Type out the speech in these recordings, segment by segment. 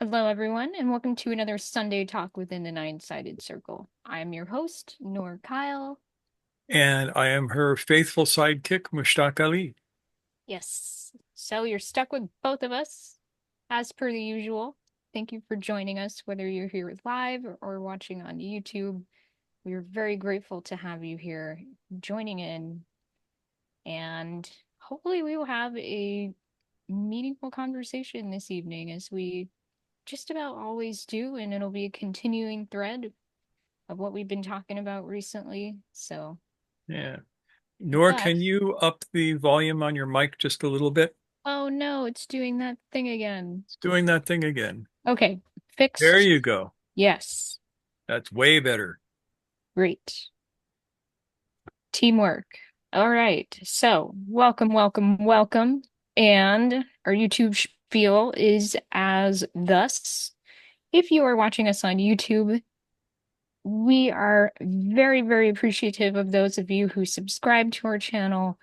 Hello, everyone, and welcome to another Sunday Talk within the Nine-Sided Circle. I'm your host, Noor Kyle. And I am her faithful sidekick, Mushtaq Ali. Yes, so you're stuck with both of us, as per the usual. Thank you for joining us, whether you're here live or watching on YouTube. We're very grateful to have you here joining in, and hopefully, we will have a meaningful conversation this evening, as we just about always do, and it'll be a continuing thread of what we've been talking about recently. So, Yeah. with Nor, that, can you up the volume on your mic just a little bit? oh no, it's doing that thing again. It's doing that thing again. Okay, There fixed. you go. Yes, That's way better. great. Teamwork. All right, so welcome, welcome, welcome. And our YouTube spiel is as thus. If you are watching us on YouTube, we are very, very appreciative of those of you who subscribe to our channel,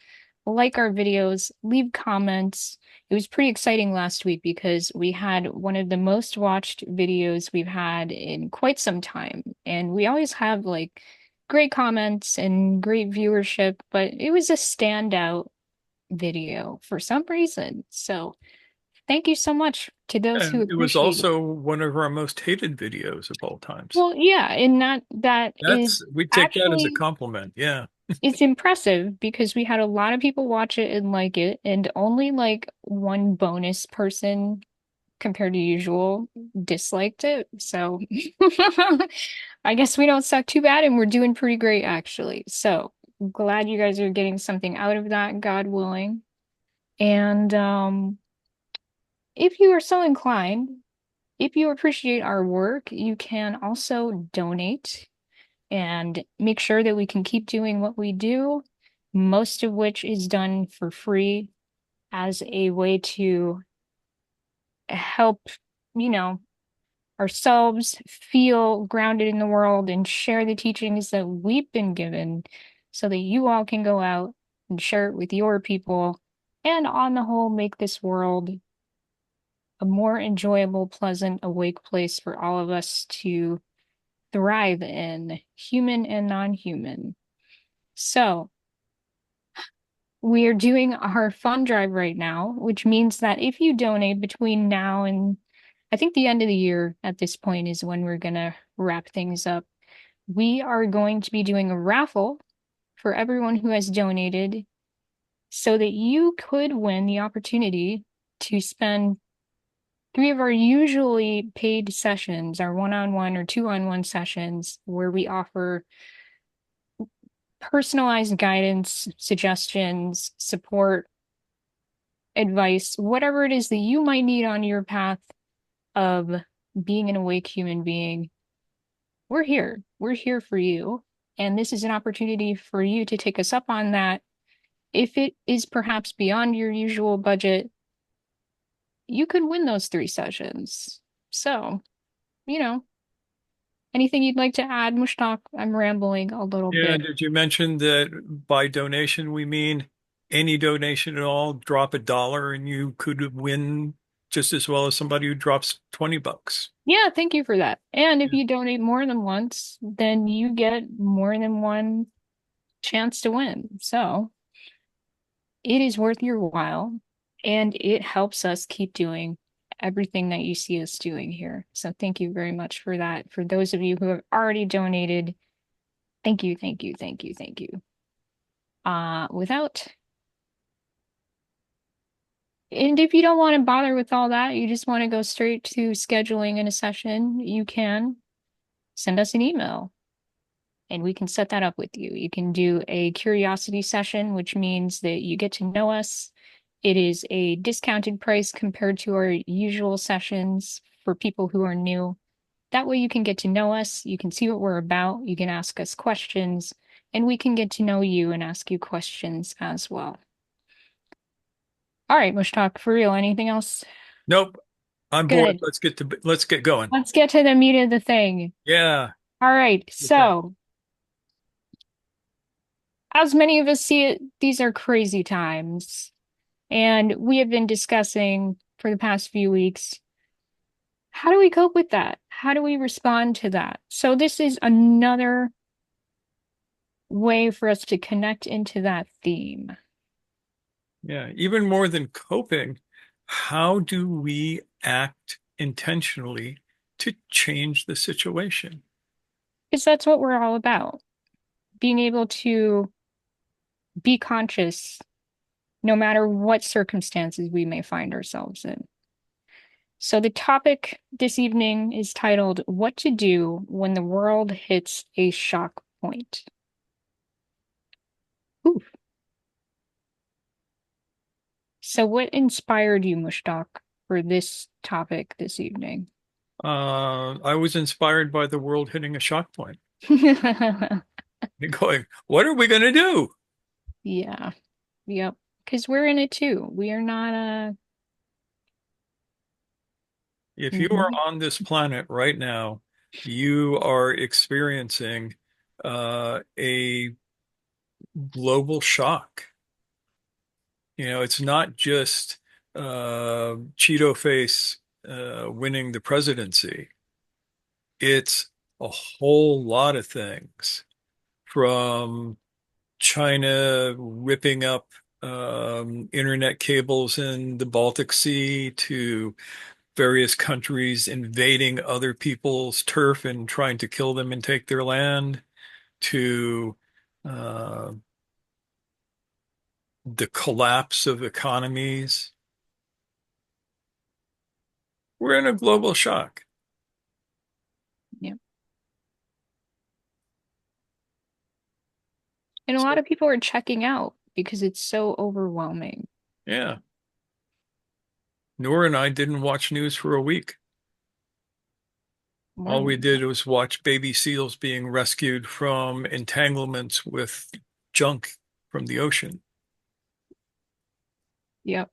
like our videos, leave comments. It was pretty exciting last week because we had one of the most watched videos we've had in quite some time. And we always have like great comments and great viewership, but it was a standout video for some reason. So thank you so much to those who And it was appreciate it. also one of our most hated videos of all times. Well, yeah, and that is We take that as a actually compliment. Yeah. it's impressive because we had a lot of people watch it and like it, and only like one bonus person compared to usual disliked it. So I guess we don't suck too bad and we're doing pretty great actually. So glad you guys are getting something out of that, God willing. And if you are so inclined, if you appreciate our work, you can also donate and make sure that we can keep doing what we do, most of which is done for free as a way to help, you know, ourselves feel grounded in the world and share the teachings that we've been given so that you all can go out and share it with your people and on the whole make this world a more enjoyable, pleasant, awake place for all of us to thrive in, human and non-human. So, we are doing our fund drive right now, which means that if you donate between now and I think the end of the year at this point is when we're going to wrap things up. We are going to be doing a raffle for everyone who has donated so that you could win the opportunity to spend three of our usually paid sessions, our one-on-one or two-on-one sessions, where we offer personalized guidance, suggestions, support, advice, whatever it is that you might need on your path of being an awake human being. We're here. We're here for you. And this is an opportunity for you to take us up on that. If it is perhaps beyond your usual budget, you could win those three sessions. So, you know, anything you'd like to add, Mushtaq? I'm rambling a little Yeah. bit. Did you mention that by donation we mean any donation at all? Drop $1 and you could win just as well as somebody who drops $20. Yeah, thank you for that. And if Yeah. you donate more than once, then you get more than one chance to win. So it is worth your while and it helps us keep doing everything that you see us doing here. So thank you very much for that. For those of you who have already donated, thank you, thank you, thank you, thank you. Without and if you don't want to bother with all that, you just want to go straight to scheduling in a session, you can send us an email and we can set that up with you. You can do a curiosity session, which means that you get to know us. It is a discounted price compared to our usual sessions for people who are new. That way you can get to know us, you can see what we're about, you can ask us questions, and we can get to know you and ask you questions as well. All right, Mushtaq, for real, anything else? Nope. I'm bored. Good. Let's get going. Let's get to the meat of the thing. Yeah. All right, Okay. so as many of us see it, these are crazy times. And we have been discussing for the past few weeks how do we cope with that? How do we respond to that? So this is another way for us to connect into that theme. Yeah, even more than coping, how do we act intentionally to change the situation? Because that's what we're all about. Being able to be conscious no matter what circumstances we may find ourselves in. So the topic this evening is titled What to Do When the World Hits a Shock Point. Ooh. So what inspired you, Mushtaq, for this topic this evening? I was inspired by the world hitting a shock point and going, what are we going to do? Yeah, yep. Because we're in it too. We are not If you are Mhm. on this planet right now, you are experiencing a global shock. It's not just Cheeto Face winning the presidency. It's a whole lot of things from China ripping up internet cables in the Baltic Sea to various countries invading other people's turf and trying to kill them and take their land to uh, the collapse of economies. We're in a global shock. Yep. And a lot So, of people are checking out because it's so overwhelming. yeah, Noor and I didn't watch news for a week. More All we than did was watch baby seals being rescued from entanglements with junk from the ocean. Yep.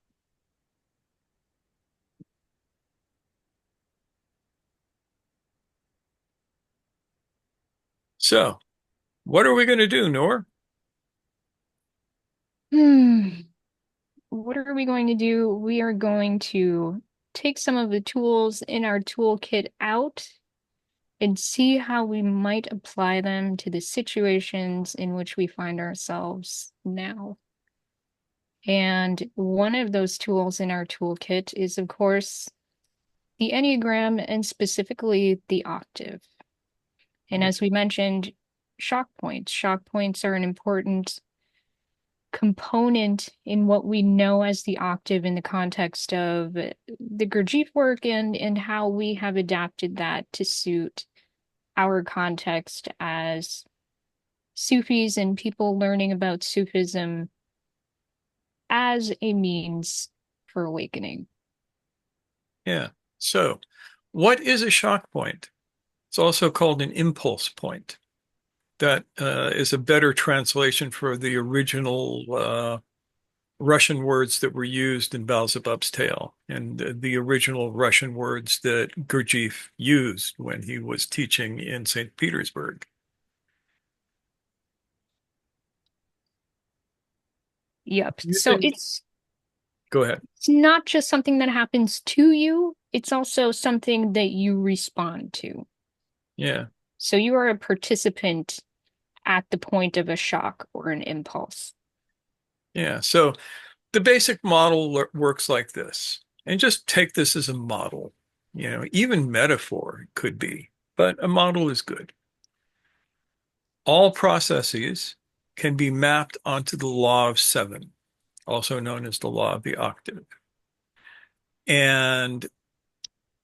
So, what are we going to do, Noor? Hmm. What are we going to do? We are going to take some of the tools in our toolkit out and see how we might apply them to the situations in which we find ourselves now. And one of those tools in our toolkit is, of course, the Enneagram and specifically the Octave. And as we mentioned, shock points. Shock points are an important component in what we know as the octave in the context of the Gurdjieff work and how we have adapted that to suit our context as Sufis and people learning about Sufism as a means for awakening. Yeah. So, what is a shock point? It's also called an impulse point. That is a better translation for the original Russian words that were used in Beelzebub's tale and the original Russian words that Gurdjieff used when he was teaching in St. Petersburg. Yep. You So think? Go ahead. it's not just something that happens to you, it's also something that you respond to. Yeah. So you are a participant at the point of a shock or an impulse. Yeah. So the basic model works like this. And just take this as a model. Even metaphor could be, but a model is good. All processes can be mapped onto the law of seven, also known as the law of the octave. And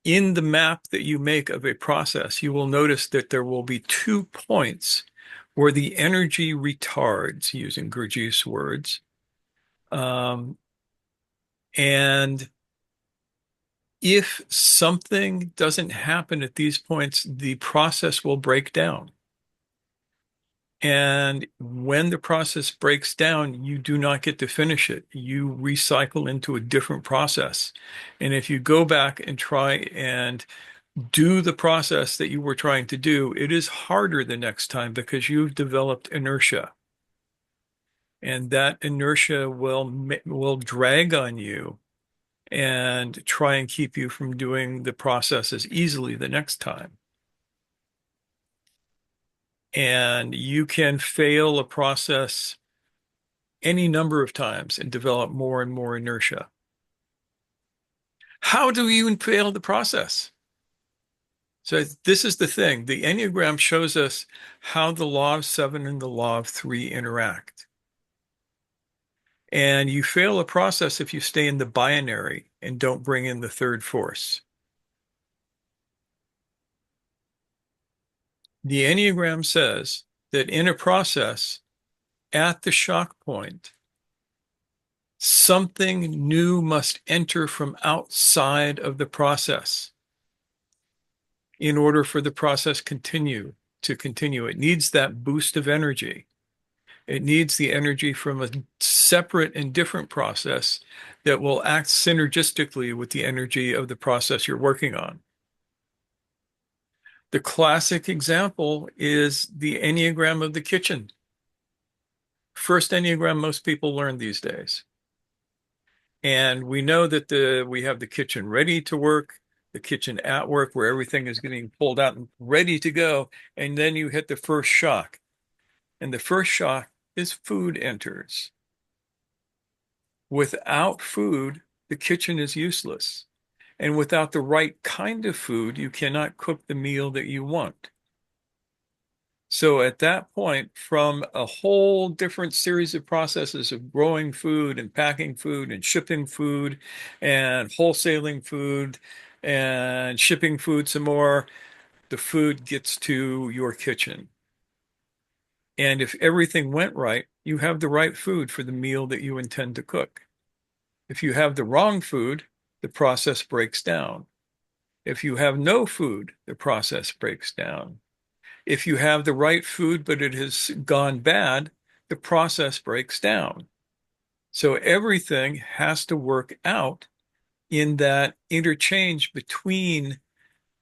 in the map that you make of a process, you will notice that there will be 2 points where the energy retards, using Gurdjieff's words. Um, and if something doesn't happen at these points, the process will break down. And when the process breaks down, you do not get to finish it. You recycle into a different process. And if you go back and try and do the process that you were trying to do, it is harder the next time because you've developed inertia. And that inertia will drag on you and try and keep you from doing the process as easily the next time. And you can fail a process any number of times and develop more and more inertia. How do you fail the process? So this is the thing. The Enneagram shows us how the law of seven and the law of three interact. And you fail a process if you stay in the binary and don't bring in the third force. The Enneagram says that in a process, at the shock point, something new must enter from outside of the process in order for the process to continue. It needs that boost of energy. It needs the energy from a separate and different process that will act synergistically with the energy of the process you're working on. The classic example is the Enneagram of the kitchen. First Enneagram most people learn these days. And we know that we have the kitchen ready to work, the kitchen at work, where everything is getting pulled out and ready to go. And then you hit the first shock. And the first shock is food enters. Without food, the kitchen is useless. And without the right kind of food, you cannot cook the meal that you want. So at that point, from a whole different series of processes of growing food and packing food and shipping food and wholesaling food and shipping food some more, the food gets to your kitchen. And if everything went right, you have the right food for the meal that you intend to cook. If you have the wrong food, the process breaks down. If you have no food, the process breaks down. If you have the right food, but it has gone bad, the process breaks down. So everything has to work out in that interchange between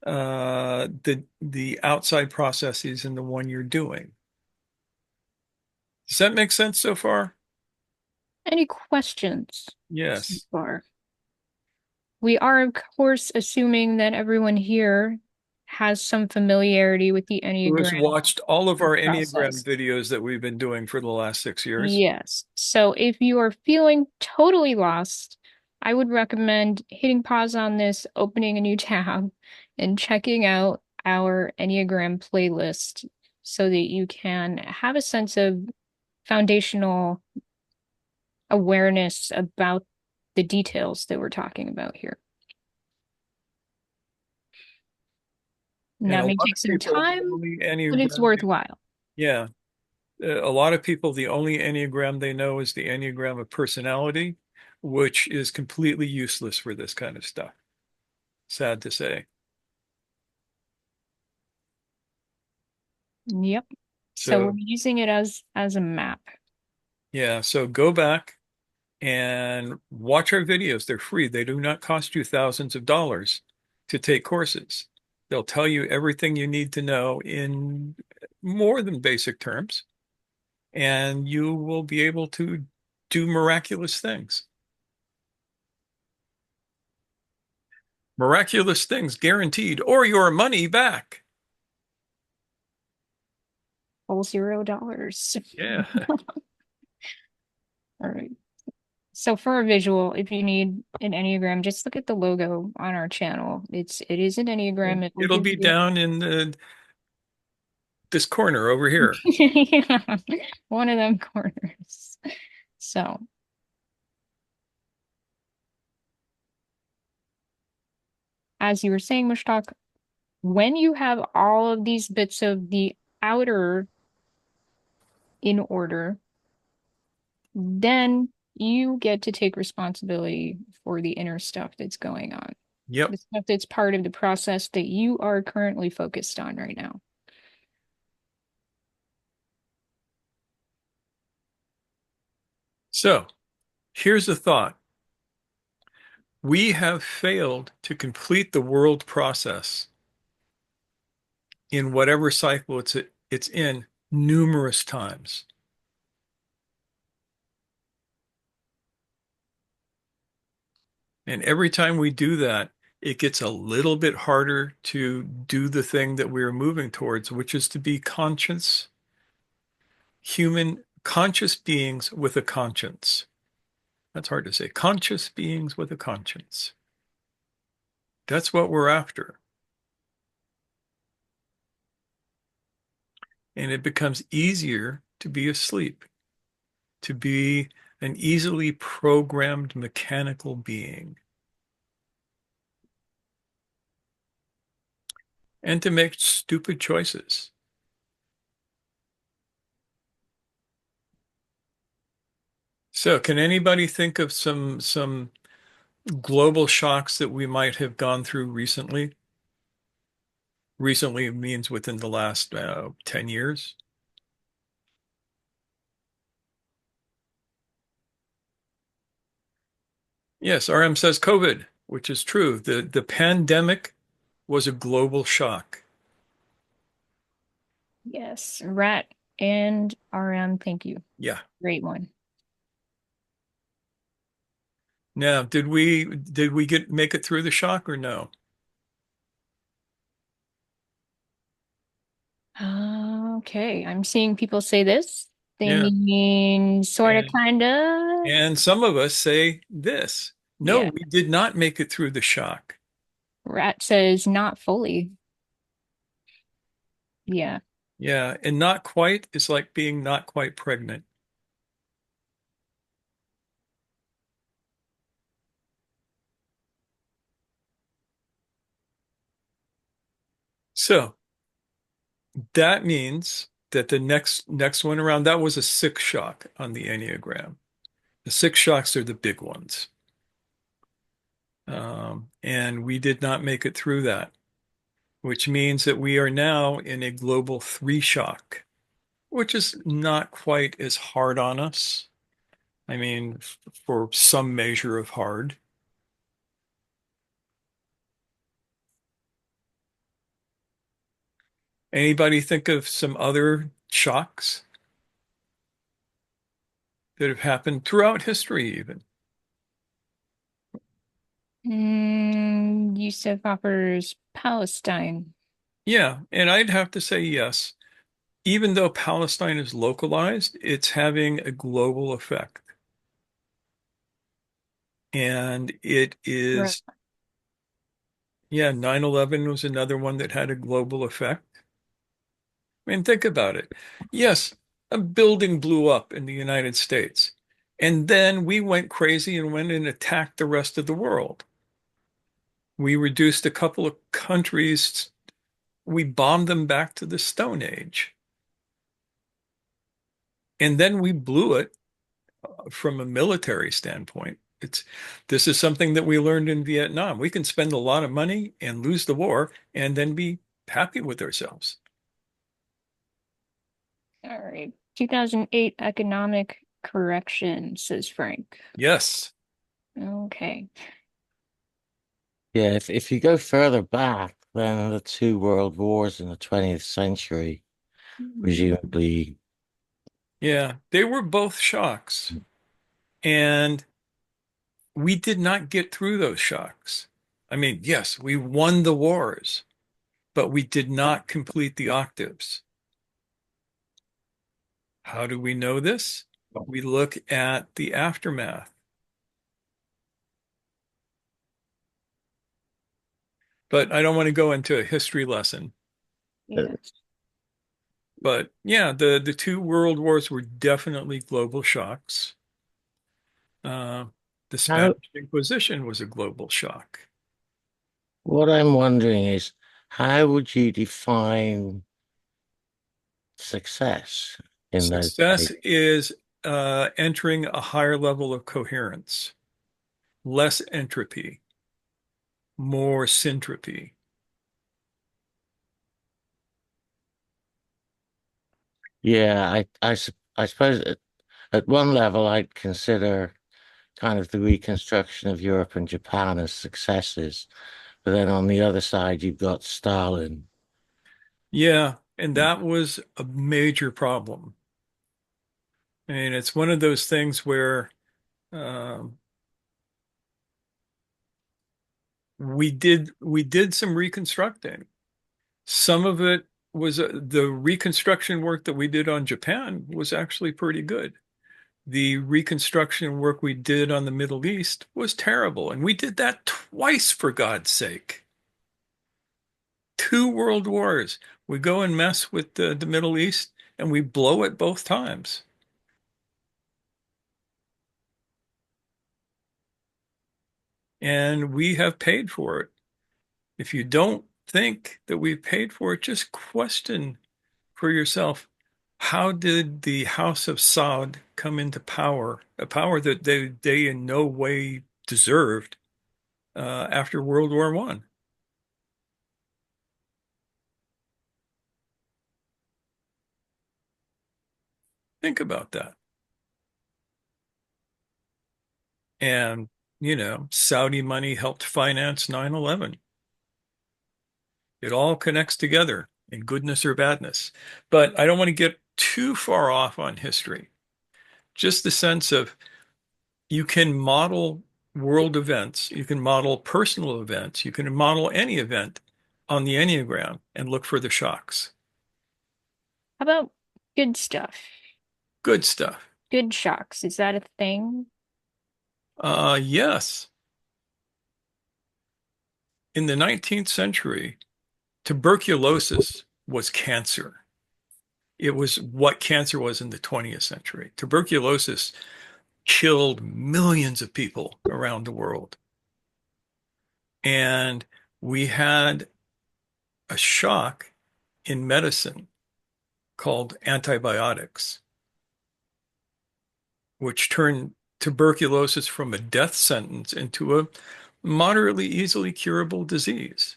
the outside processes and the one you're doing. Does that make sense so far? Any questions so Yes. far? We are, of course, assuming that everyone here has some familiarity with the Who has Enneagram watched all of our Enneagram process. videos that we've been doing for the last 6 years? Yes. So if you are feeling totally lost, I would recommend hitting pause on this, opening a new tab, and checking out our Enneagram playlist so that you can have a sense of foundational awareness about the details that we're talking about here. And And that a may lot take of some people, the time, only but it's Enneagram, worthwhile. yeah, a lot of people, the only Enneagram they know is the Enneagram of personality, which is completely useless for this kind of stuff. Sad to say. Yep. So we're So, using it as a map. yeah, so go back and watch our videos. They're free. They do not cost you thousands of dollars to take courses. They'll tell you everything you need to know in more than basic terms, and you will be able to do miraculous things. Miraculous things guaranteed, or your money back. All $0. Yeah. All right. So for a visual, if you need an Enneagram, just look at the logo on our channel. It is an Enneagram. It will It'll give be you down in this corner over here. yeah, one of them corners. So as you were saying, Mushtaq, when you have all of these bits of the outer in order, then you get to take responsibility for the inner stuff that's going on, Yep. the stuff that's part of the process that you are currently focused on right now. So here's a thought. We have failed to complete the world process in whatever cycle it's in numerous times. And every time we do that, it gets a little bit harder to do the thing that we're moving towards, which is to be conscious, human, conscious beings with a conscience. That's hard to say. Conscious beings with a conscience. That's what we're after. And it becomes easier to be asleep, to be an easily programmed mechanical being, and to make stupid choices. So, can anybody think of some global shocks that we might have gone through recently? Recently means within the last 10 years. Yes, RM says COVID, which is true. The pandemic was a global shock. Yes, rat and RM, thank you. Yeah. Great one. Now, did we get make it through the shock or no? Okay, I'm seeing people say this. They Yeah. mean sort of, And kind of. and some of us say this. No, Yeah. we did not make it through the shock. Rat says not fully. Yeah. Yeah, and not quite is like being not quite pregnant. So that means that the next one around, that was a six shock on the Enneagram. The six shocks are the big ones. And we did not make it through that, which means that we are now in a global three shock, which is not quite as hard on us. I mean, for some measure of hard. Anybody think of some other shocks that have happened throughout history, even? Yusuf offers Palestine. Yeah, and I'd have to say yes. Even though Palestine is localized, it's having a global effect. And it Right. is, yeah, 9/11 was another one that had a global effect. I mean, think about it. Yes, a building blew up in the United States. And then we went crazy and went and attacked the rest of the world. We reduced a couple of countries, we bombed them back to the Stone Age. And then we blew it from a military standpoint. This is something that we learned in Vietnam. We can spend a lot of money and lose the war and then be happy with ourselves. All right. 2008 economic correction, says Frank. Yes. Okay. Yeah, if you go further back, then the two world wars in the 20th century, presumably, Yeah, they were both shocks. And we did not get through those shocks. I mean, yes, we won the wars, but we did not complete the octaves. How do we know this? We look at the aftermath. But I don't want to go into a history lesson. uh, Yes. But yeah, the two world wars were definitely global shocks. Uh, the how, Spanish Inquisition was a global shock. what I'm wondering is, how would you define success in those Success cases? is entering a higher level of coherence, less entropy, more syntropy. Yeah, I suppose at one level, I'd consider kind of the reconstruction of Europe and Japan as successes. But then on the other side, you've got Stalin. Yeah, and that was a major problem. And it's one of those things where um, we did some reconstructing. Some of it was the reconstruction work that we did on Japan was actually pretty good. The reconstruction work we did on the Middle East was terrible, and we did that twice for God's sake. Two world wars. We go and mess with the Middle East, and we blow it both times. And we have paid for it. If you don't think that we've paid for it, just question for yourself, how did the House of Saud come into power, a power that they in no way deserved after World War One? Think about that. And, Saudi money helped finance 9/11. It all connects together in goodness or badness. But I don't want to get too far off on history. Just the sense of you can model world events, you can model personal events, you can model any event on the Enneagram and look for the shocks. How about good stuff? Good stuff. Good shocks. Is that a thing? Yes. In the 19th century, tuberculosis was cancer. It was what cancer was in the 20th century. Tuberculosis killed millions of people around the world. And we had a shock in medicine called antibiotics, which turned tuberculosis from a death sentence into a moderately easily curable disease.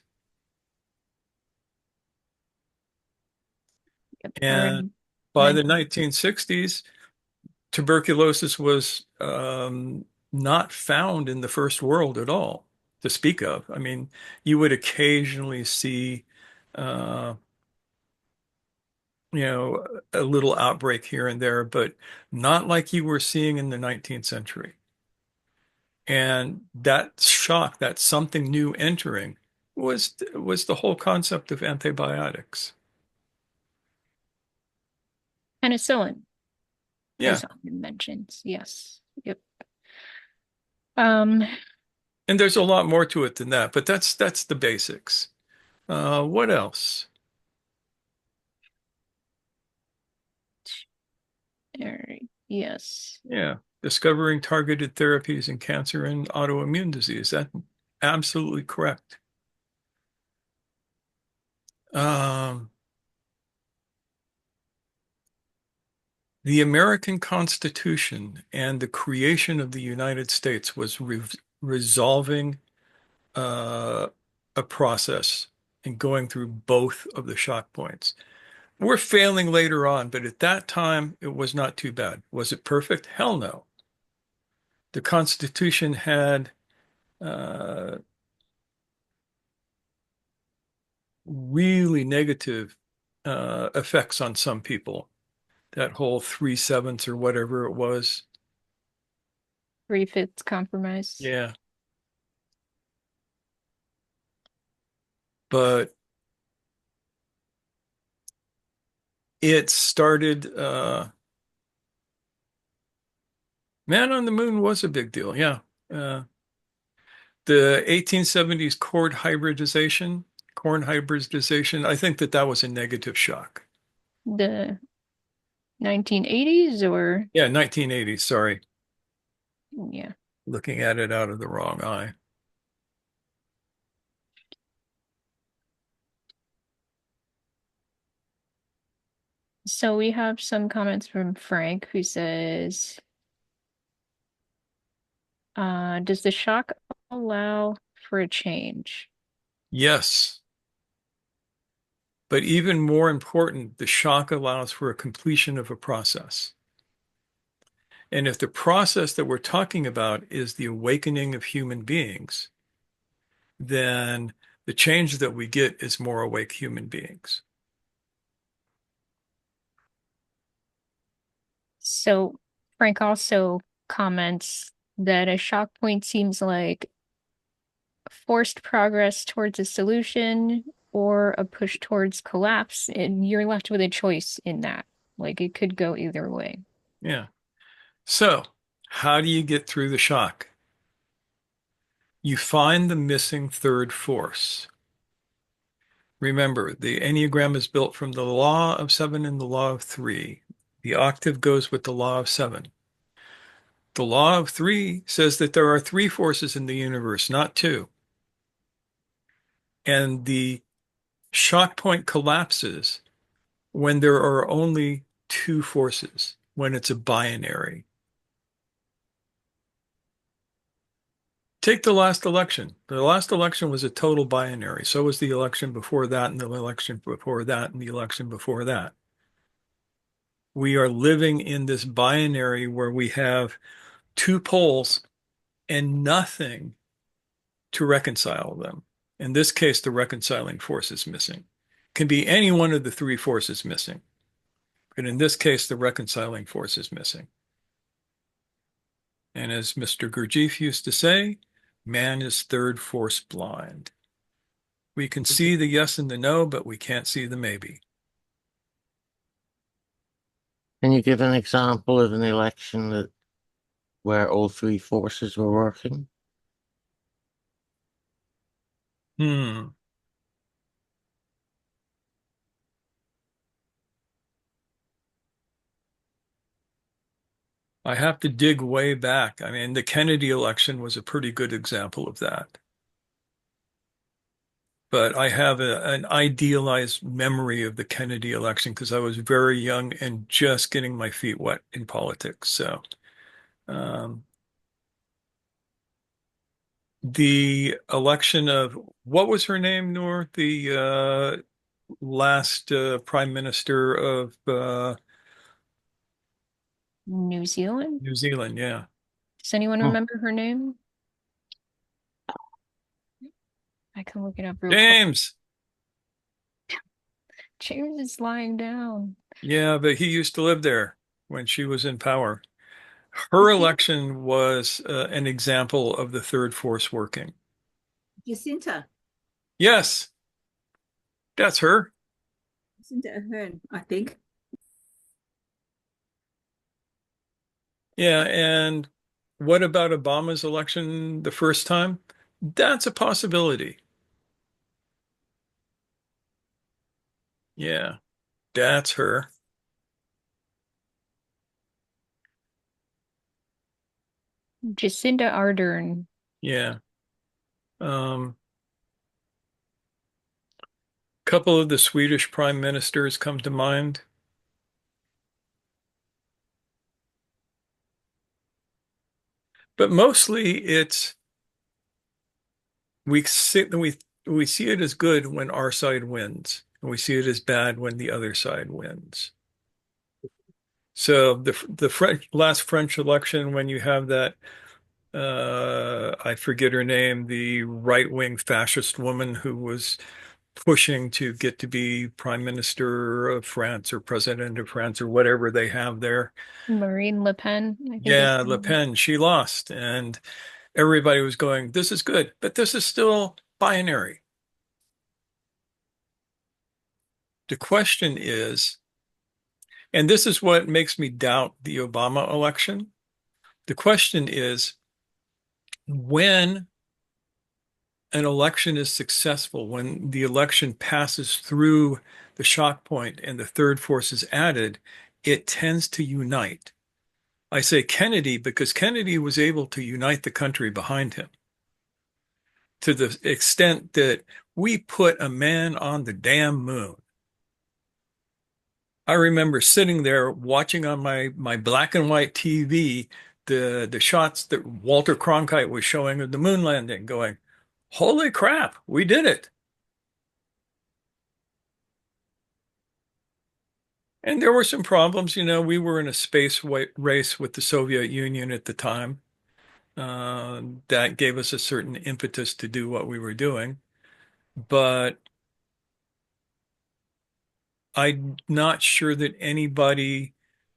Yep, I And already by the mentioned. 1960s, tuberculosis was not found in the first world at all to speak of. I mean, you would occasionally see, uh, a little outbreak here and there, but not like you were seeing in the 19th century. And that shock, that something new entering, was the whole concept of antibiotics. Penicillin Yeah. is often mentioned. Yes. Yep. Um, And there's a lot more to it than that, but that's the basics. What else? all right. Yes. Yeah, discovering targeted therapies in cancer and autoimmune disease. That's absolutely correct. Um, the American Constitution and the creation of the United States was resolving uh, a process and going through both of the shock points. We're failing later on, but at that time, it was not too bad. Was it perfect? Hell no. The Constitution had uh, really negative effects on some people. That whole 3/7 or whatever it was. Three-fifths compromise. Yeah. But it started, Man on the Moon was a big deal. Yeah. Uh, the 1870s corn hybridization, I think that was a negative shock. The 1980s or Yeah, 1980s, sorry. yeah. Looking at it out of the wrong eye. So we have some comments from Frank who says, does the shock allow for a change? Yes. But even more important, the shock allows for a completion of a process. And if the process that we're talking about is the awakening of human beings, then the change that we get is more awake human beings. So Frank also comments that a shock point seems like forced progress towards a solution or a push towards collapse, and you're left with a choice in that. Like it could go either way. Yeah. So, how do you get through the shock? You find the missing third force. Remember, the Enneagram is built from the law of seven and the law of three. The octave goes with the law of seven. The law of three says that there are three forces in the universe, not two. And the shock point collapses when there are only two forces, when it's a binary. Take the last election. The last election was a total binary. So was the election before that, and the election before that, and the election before that. We are living in this binary where we have two poles and nothing to reconcile them. In this case, the reconciling force is missing. It can be any one of the three forces missing. But in this case, the reconciling force is missing. And as Mr. Gurdjieff used to say, man is third force blind. We can see the yes and the no, but we can't see the maybe. Can you give an example of an election that where all three forces were working? Hmm. I have to dig way back. I mean, the Kennedy election was a pretty good example of that. But I have an idealized memory of the Kennedy election because I was very young and just getting my feet wet in politics. So, um, the election of what was her name, Noor? The last prime minister of New Zealand? New Zealand. Yeah. Does anyone Hmm. remember her name? I can look it up real quick. James. James is lying down. Yeah, but he used to live there when she was in power. Her election was an example of the third force working. Jacinta. Yes, that's her. Jacinta Ahern, I think. Yeah, and what about Obama's election the first time? That's a possibility. Yeah, that's her. Jacinda Ardern. Yeah. Um, couple of the Swedish prime ministers come to mind. But mostly it's we see it as good when our side wins, and we see it as bad when the other side wins. So the last French election, when you have that, I forget her name, the right-wing fascist woman who was pushing to get to be prime minister of France or president of France or whatever they have there. Marine Le Pen, I think is Yeah, her Le name. Pen, she lost, and everybody was going, "This is good," but this is still binary. The question is, and this is what makes me doubt the Obama election. The question is, when an election is successful, when the election passes through the shock point and the third force is added, it tends to unite. I say Kennedy because Kennedy was able to unite the country behind him to the extent that we put a man on the damn moon. I remember sitting there watching on my black and white TV the shots that Walter Cronkite was showing of the moon landing, going, "Holy crap, we did it!" And there were some problems. You know, we were in a space race with the Soviet Union at the time. That gave us a certain impetus to do what we were doing. But I'm not sure that anybody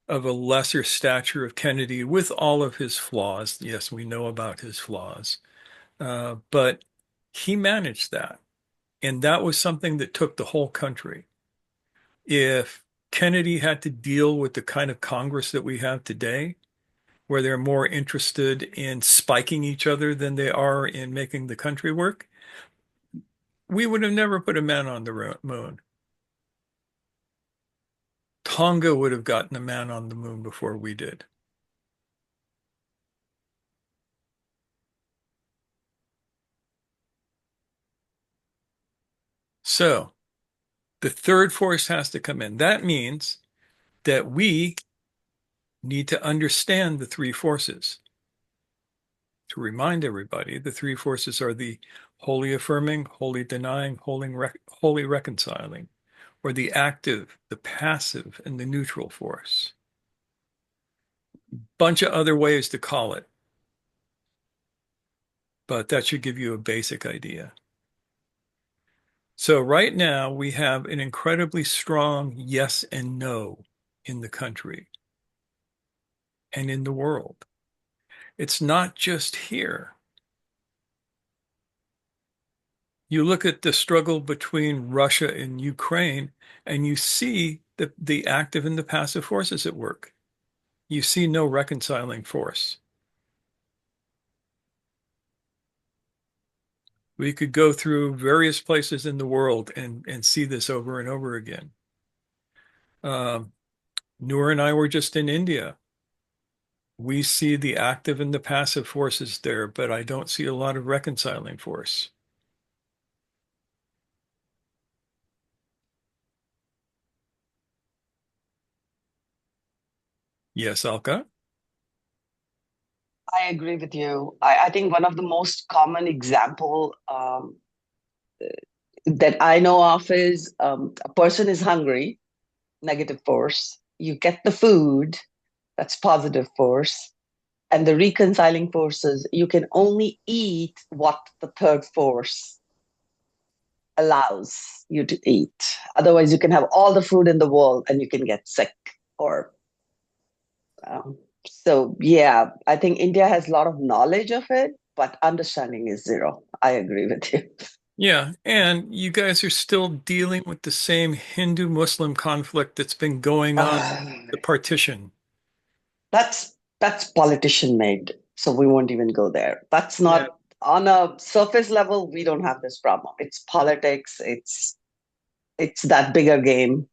of a lesser stature of Kennedy, with all of his flaws, yes, we know about his flaws, but He managed that. And that was something that took the whole country. If Kennedy had to deal with the kind of Congress that we have today, where they're more interested in spiking each other than they are in making the country work, we would have never put a man on the moon. Tonga would have gotten a man on the moon before we did. So the third force has to come in. That means that we need to understand the three forces. To remind everybody, the three forces are the wholly affirming, wholly denying, wholly reconciling, or the active, the passive, and the neutral force. Bunch of other ways to call it, but that should give you a basic idea. So right now we have an incredibly strong yes and no in the country and in the world. It's not just here. You look at the struggle between Russia and Ukraine, and you see the active and the passive forces at work. You see no reconciling force. We could go through various places in the world and see this over and over again. Noor and I were just in India. We see the active and the passive forces there, but I don't see a lot of reconciling force. Yes, Alka? I agree with you. I think one of the most common example that I know of is a person is hungry, negative force. You get the food, that's positive force. And the reconciling forces, you can only eat what the third force allows you to eat. Otherwise, you can have all the food in the world and you can get sick. Or so, yeah, I think India has a lot of knowledge of it, but understanding is zero. I agree with you. Yeah, and you guys are still dealing with the same Hindu-Muslim conflict that's been going on, the partition. That's politician made, so we won't even go there. That's Yeah. not on a surface level. We don't have this problem. It's politics. It's that bigger game.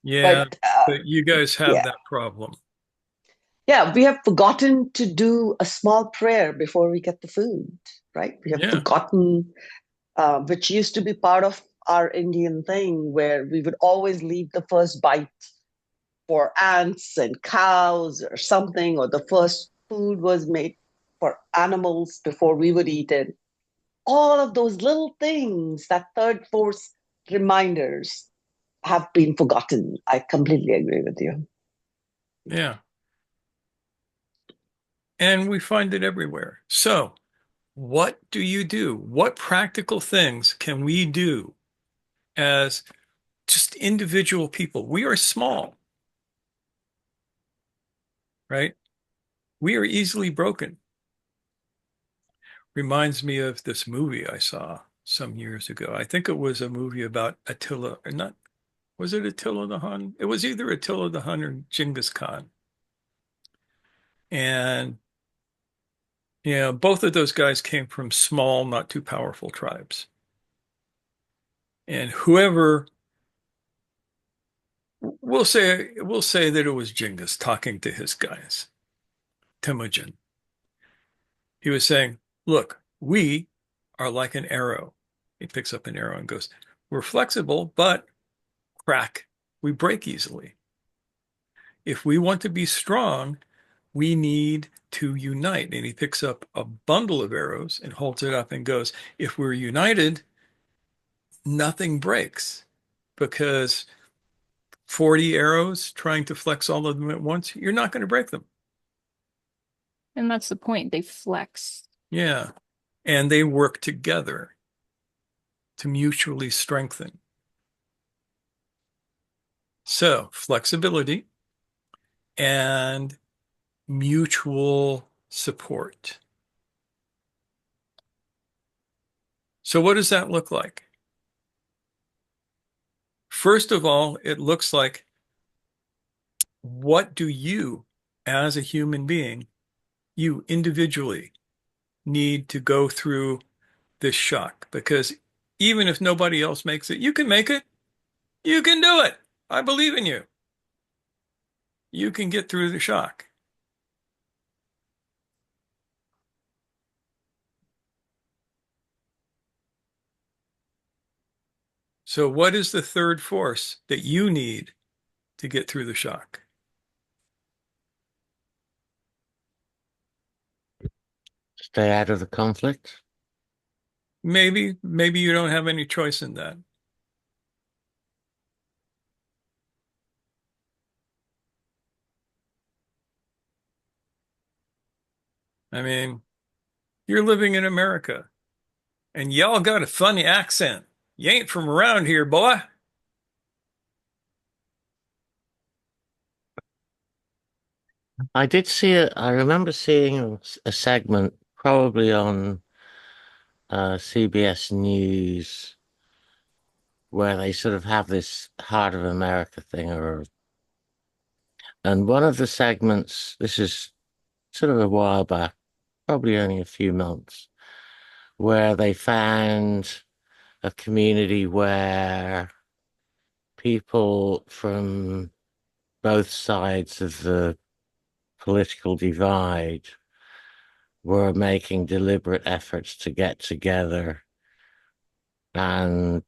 Yeah, But but you guys have yeah, that problem. yeah, we have forgotten to do a small prayer before we get the food. Right? We have Yeah, forgotten, which used to be part of our Indian thing, where we would always leave the first bite for ants and cows or something, or the first food was made for animals before we would eat it. All of those little things, that third force reminders, have been forgotten. I completely agree with you. yeah. And we find it everywhere. So, what do you do? What practical things can we do as just individual people? We are small, right? We are easily broken. Reminds me of this movie I saw some years ago. I think it was a movie about Attila, or not, was it Attila the Hun? It was either Attila the Hun or Genghis Khan. And, both of those guys came from small, not too powerful tribes. And whoever, we'll say that it was Genghis talking to his guys, Temujin. He was saying, look, we are like an arrow. He picks up an arrow and goes, we're flexible, but crack, we break easily. If we want to be strong, we need to unite. And he picks up a bundle of arrows and holds it up and goes, if we're united, nothing breaks, because 40 arrows trying to flex all of them at once, you're not going to break them. And that's the point. They flex. Yeah. And they work together to mutually strengthen. So, flexibility and mutual support. So what does that look like? First of all, it looks like, what do you, as a human being, you individually, need to go through this shock? Because even if nobody else makes it, you can make it. You can do it. I believe in you. You can get through the shock. So what is the third force that you need to get through the shock? Stay out of the conflict. Maybe you don't have any choice in that. I mean, you're living in America and y'all got a funny accent. You ain't from around here, boy. I remember seeing a segment probably on CBS News where they sort of have this Heart of America thing, and one of the segments, this is sort of a while back, probably only a few months, where they found a community where people from both sides of the political divide were making deliberate efforts to get together and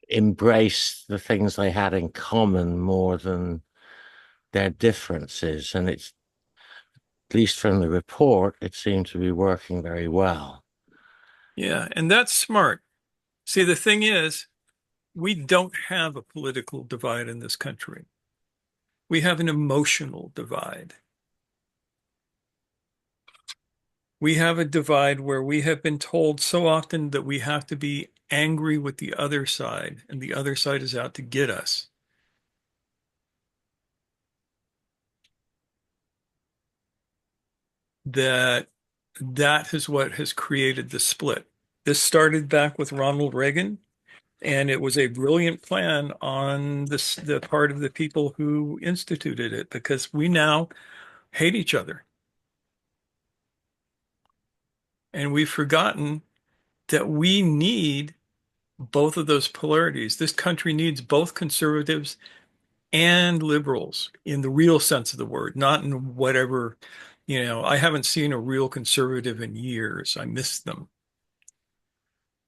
embrace the things they had in common more than their differences. And it's, at least from the report, it seemed to be working very well. Yeah, and that's smart. See, the thing is, we don't have a political divide in this country. We have an emotional divide. We have a divide where we have been told so often that we have to be angry with the other side, and the other side is out to get us. That is what has created the split. This started back with Ronald Reagan, and it was a brilliant plan on the part of the people who instituted it, because we now hate each other. And we've forgotten that we need both of those polarities. This country needs both conservatives and liberals in the real sense of the word, not in whatever, I haven't seen a real conservative in years. I miss them.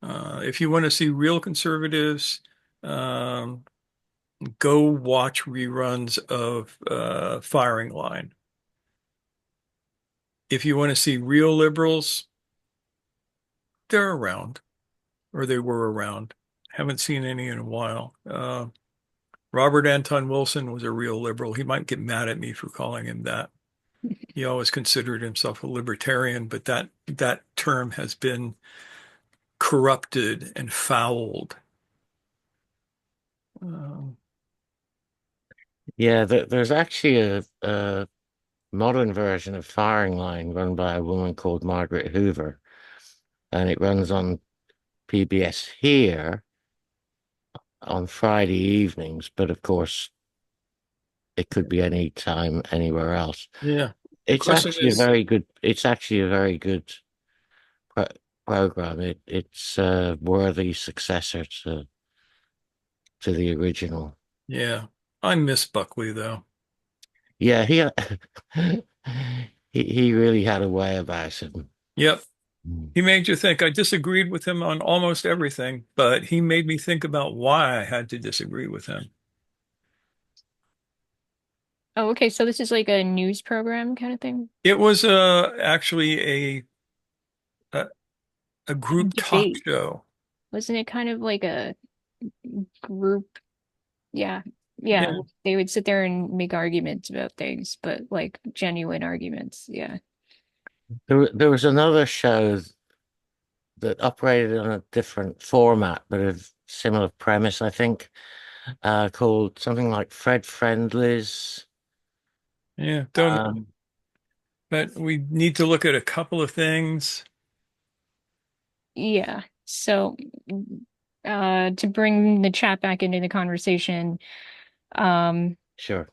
If you want to see real conservatives, um, go watch reruns of Firing Line. If you want to see real liberals, they're around, or they were around. Haven't seen any in a while. Robert Anton Wilson was a real liberal. He might get mad at me for calling him that. He always considered himself a libertarian, but that term has been corrupted and fouled. Um, Yeah, there's actually a modern version of Firing Line run by a woman called Margaret Hoover, and it runs on PBS here on Friday evenings, but of course it could be any time anywhere else. yeah. It's Question actually a is, very good. It's actually a very good pro program. It's a worthy successor to the original. yeah, I miss Buckley though. Yeah, he he really had a way about him. Yep. Mm. He made you think. I disagreed with him on almost everything, but he made me think about why I had to disagree with him. Oh, okay. So this is like a news program kind of thing? It was actually a a group talk Debate. show. Wasn't it kind of like a group? Yeah. Yeah. Yeah. They would sit there and make arguments about things, but like genuine arguments. Yeah. There was another show that operated on a different format, but a similar premise, I think, called something like Fred Friendly's. Yeah. Don't know. Um, but we need to look at a couple of things. Yeah. So, to bring the chat back into the conversation, Sure.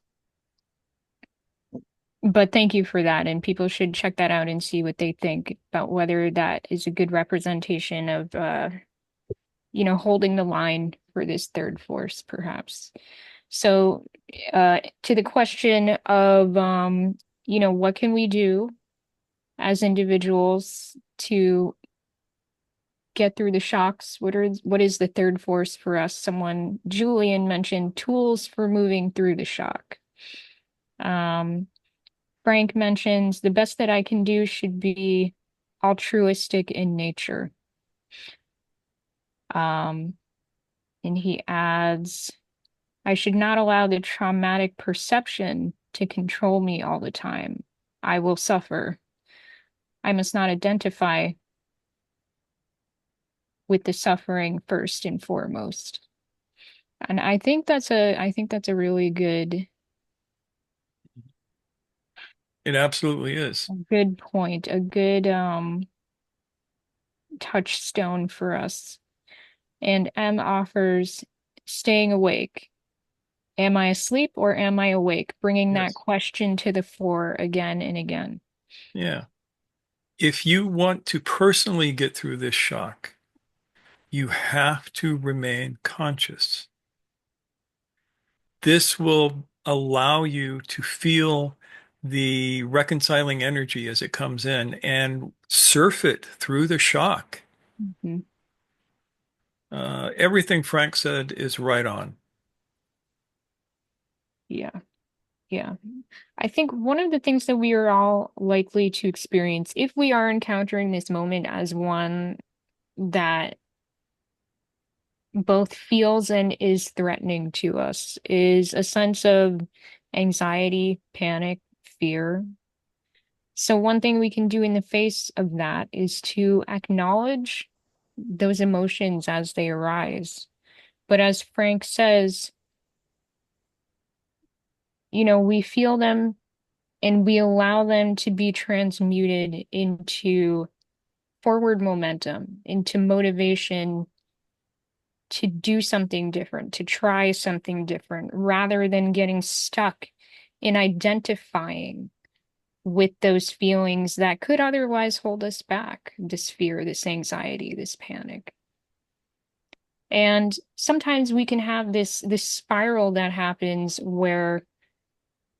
but thank you for that. And people should check that out and see what they think about whether that is a good representation of, holding the line for this third force, perhaps. So, to the question of, what can we do as individuals to get through the shocks? What is the third force for us? Julian mentioned tools for moving through the shock. Frank mentions the best that I can do should be altruistic in nature. And he adds, I should not allow the traumatic perception to control me all the time. I will suffer. I must not identify with the suffering first and foremost. And I think that's a really It absolutely is. good point, a good touchstone for us. And M offers staying awake. Am I asleep or am I awake? Bringing that Yes. question to the fore again and again. Yeah. If you want to personally get through this shock, you have to remain conscious. This will allow you to feel the reconciling energy as it comes in and surf it through the shock. Mhm. Everything Frank said is right on. Yeah. Yeah. I think one of the things that we are all likely to experience if we are encountering this moment as one that both feels and is threatening to us is a sense of anxiety, panic, fear. So, one thing we can do in the face of that is to acknowledge those emotions as they arise. But as Frank says, we feel them and we allow them to be transmuted into forward momentum, into motivation to do something different, to try something different, rather than getting stuck in identifying with those feelings that could otherwise hold us back, this fear, this anxiety, this panic. And sometimes we can have this spiral that happens where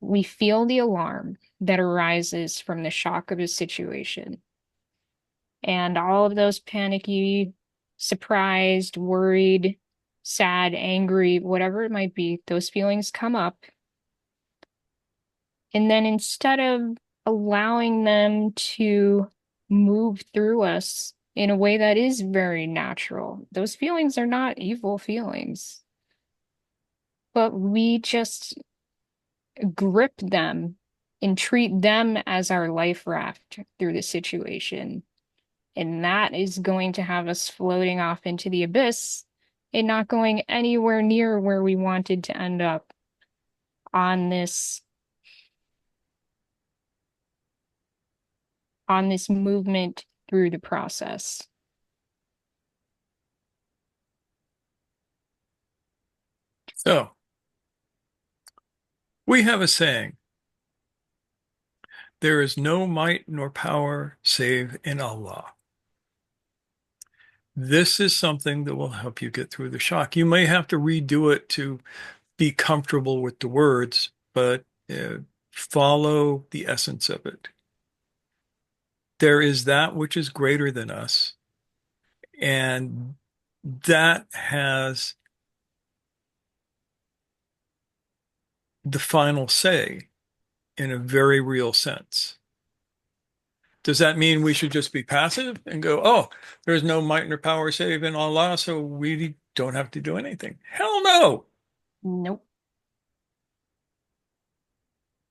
we feel the alarm that arises from the shock of a situation. And all of those panicky, surprised, worried, sad, angry, whatever it might be, those feelings come up. And then instead of allowing them to move through us in a way that is very natural, those feelings are not evil feelings, but we just grip them and treat them as our life raft through the situation. And that is going to have us floating off into the abyss and not going anywhere near where we wanted to end up on this movement through the process. So, we have a saying, there is no might nor power save in Allah. This is something that will help you get through the shock. You may have to redo it to be comfortable with the words, but follow the essence of it. There is that which is greater than us, and that has the final say in a very real sense. Does that mean we should just be passive and go, oh, there's no might nor power save in Allah, so we don't have to do anything? Hell no. Nope.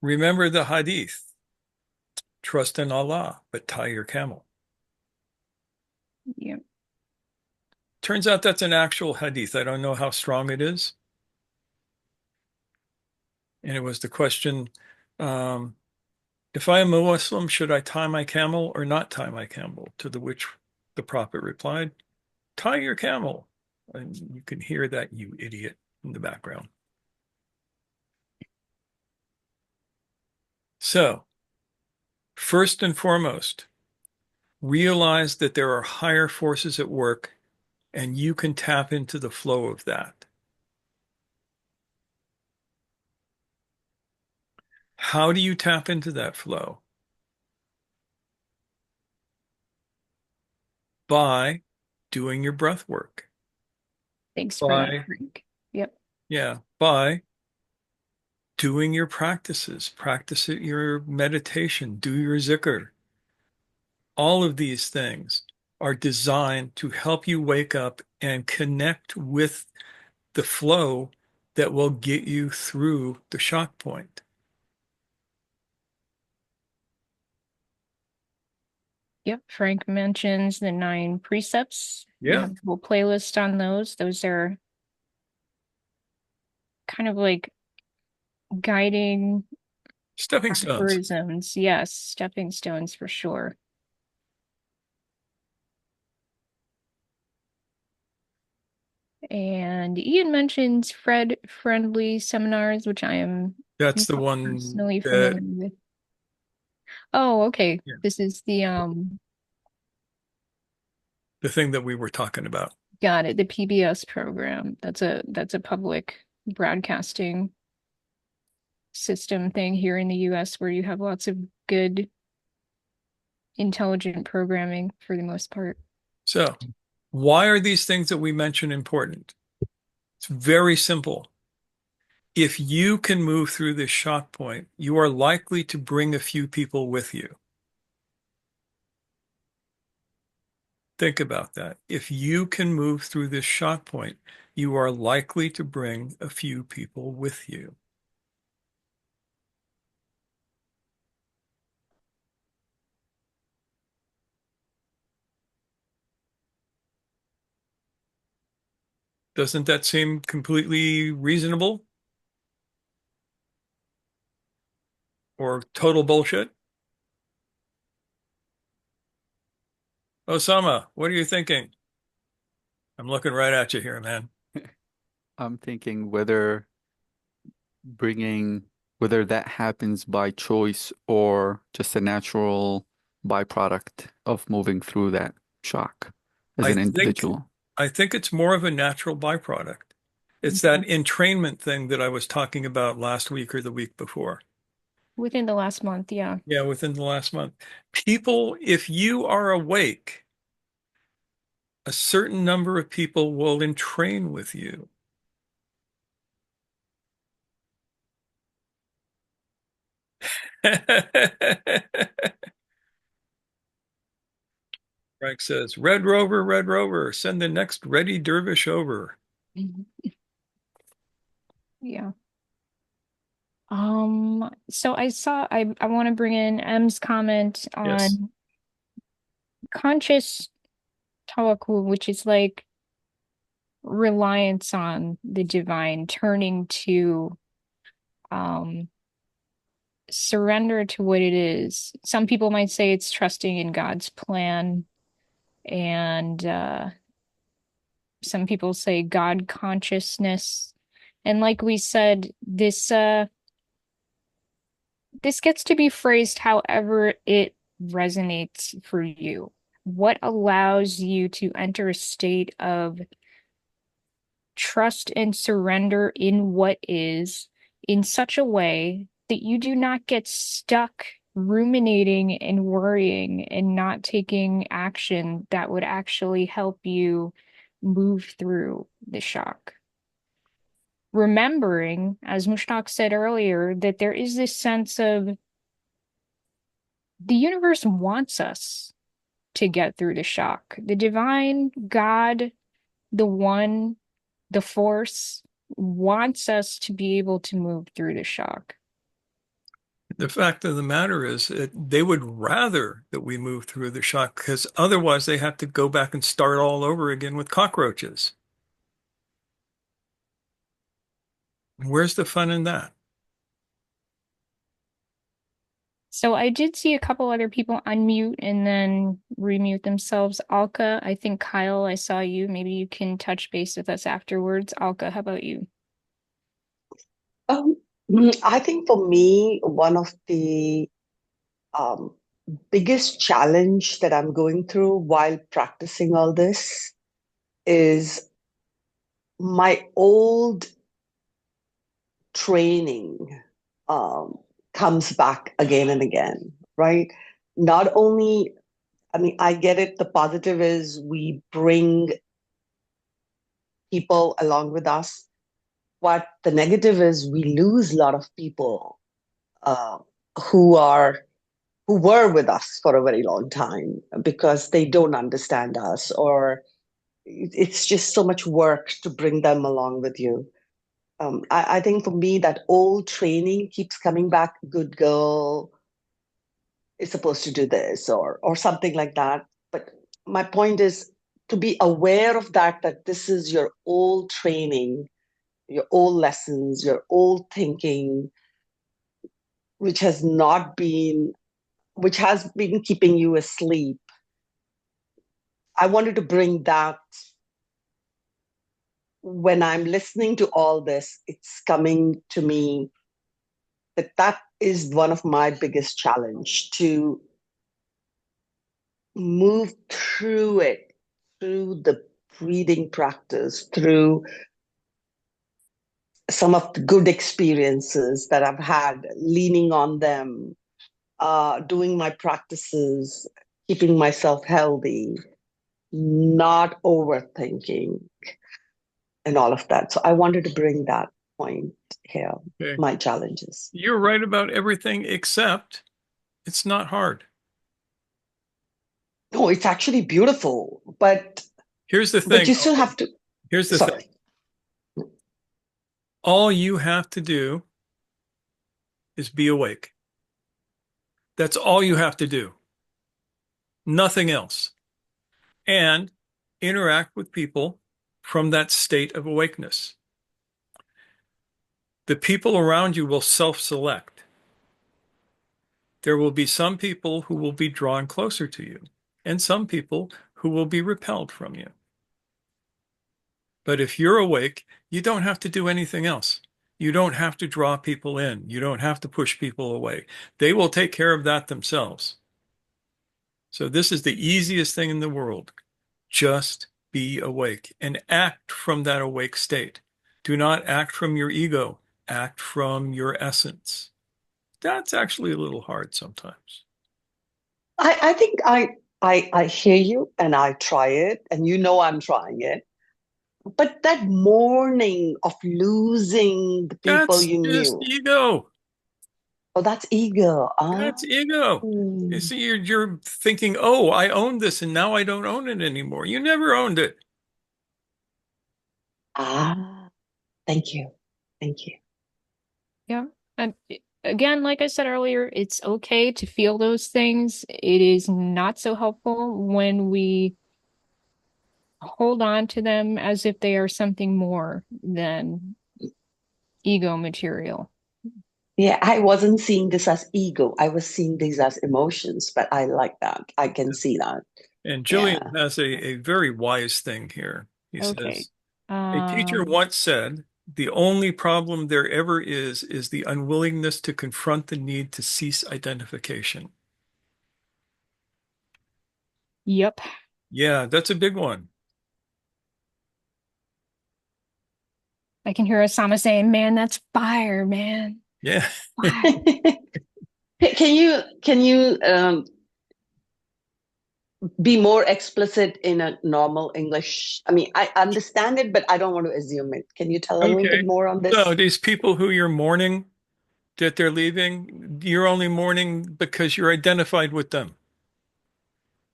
Remember the hadith. Trust in Allah, but tie your camel. Yeah. Turns out that's an actual hadith. I don't know how strong it is. And it was the question, If I am a Muslim, should I tie my camel or not tie my camel? To the which the Prophet replied, tie your camel. And you can hear that, you idiot, in the background. So, first and foremost, realize that there are higher forces at work and you can tap into the flow of that. How do you tap into that flow? By doing your breath work. Thanks for that, By, Frank. Yep. yeah, by doing your practices, practice it, your meditation, do your zikr. All of these things are designed to help you wake up and connect with the flow that will get you through the shock point. Yep. Frank mentions the 9 precepts. We Yeah, have a whole playlist on those. Those are kind of like guiding stepping stones. aphorisms. Yes, stepping stones for sure. And Ian mentions Fred friendly seminars, which I am That's the not one personally that, familiar with. Oh, okay. yeah, This is the thing that we were talking about. got it, the PBS program. That's a public broadcasting system thing here in the US where you have lots of good intelligent programming for the most part. So, why are these things that we mention important? It's very simple. If you can move through this shock point, you are likely to bring a few people with you. Think about that. If you can move through this shock point, you are likely to bring a few people with you. Doesn't that seem completely reasonable? Or total bullshit? Osama, what are you thinking? I'm looking right at you here, man. I'm thinking bringing, whether that happens by choice or just a natural byproduct of moving through that shock as I an think individual. I think it's more of a natural byproduct. It's that entrainment thing that I was talking about last week or the week before. Within the last month, yeah. Yeah, within the last month. People, if you are awake, a certain number of people will entrain with you. Frank says, Red Rover, send the next ready dervish over. Yeah. So I want to bring in M's comment Yes. on conscious tawakkul, which is like reliance on the divine, turning to um surrender to what it is. Some people might say it's trusting in God's plan, and some people say God consciousness. And like we said, this gets to be phrased however it resonates for you. What allows you to enter a state of trust and surrender in what is in such a way that you do not get stuck ruminating and worrying and not taking action that would actually help you move through the shock. Remembering, as Mushtaq said earlier, that there is this sense of the universe wants us to get through the shock. The divine, God, the one, the force wants us to be able to move through the shock. The fact of the matter is that they would rather that we move through the shock because otherwise they have to go back and start all over again with cockroaches. Where's the fun in that? So I did see a couple other people unmute and then remute themselves. Alka, I think Kyle, I saw you. Maybe you can touch base with us afterwards. Alka, how about you? Um, I think for me, one of the um, biggest challenge that I'm going through while practicing all this is my old training um, comes back again and again, right? Not only, I mean, I get it. The positive is we bring people along with us. What the negative is, we lose a lot of people uh, who are who were with us for a very long time because they don't understand us, or it's just so much work to bring them along with you. I think for me, that old training keeps coming back. Good girl is supposed to do this, or something like that. But my point is to be aware of that. That this is your old training, your old lessons, your old thinking, which has not been, which has been keeping you asleep. I wanted to bring that when I'm listening to all this, it's coming to me that that is one of my biggest challenge to move through it, through the breathing practice, through some of the good experiences that I've had, leaning on them, doing my practices, keeping myself healthy, not overthinking, and all of that. So I wanted to bring that point here, Okay. my challenges. You're right about everything except it's not hard. No, it's actually beautiful, but Here's the but thing. you still have to. Here's the thing. Sorry. All you have to do is be awake. That's all you have to do. Nothing else. And interact with people from that state of awakeness. The people around you will self-select. There will be some people who will be drawn closer to you, and some people who will be repelled from you. But if you're awake, you don't have to do anything else. You don't have to draw people in. You don't have to push people away. They will take care of that themselves. So this is the easiest thing in the world. Just be awake and act from that awake state. Do not act from your ego. Act from your essence. That's actually a little hard sometimes. I think I hear you and I try it, and you know I'm trying it. But that mourning of losing the people That's you just knew, ego. oh, that's ego. That's ego. You see, you're thinking, oh, I own this and now I don't own it anymore. You never owned it. ah, thank you. Thank you. Yeah. And again, like I said earlier, it's okay to feel those things. It is not so helpful when we hold on to them as if they are something more than ego material. Yeah, I wasn't seeing this as ego. I was seeing these as emotions, but I like that. I can see that. And Yeah. Jillian has a very wise thing here. He Okay. says, a teacher once said, the only problem there ever is the unwillingness to confront the need to cease identification. Yep. Yeah, that's a big one. I can hear Osama saying, man, that's fire, man. Yeah. Fire. Can you be more explicit in a normal English? I mean, I understand it, but I don't want to assume it. Can you tell a little Okay. bit more on this? So these people who you're mourning that they're leaving, you're only mourning because you're identified with them.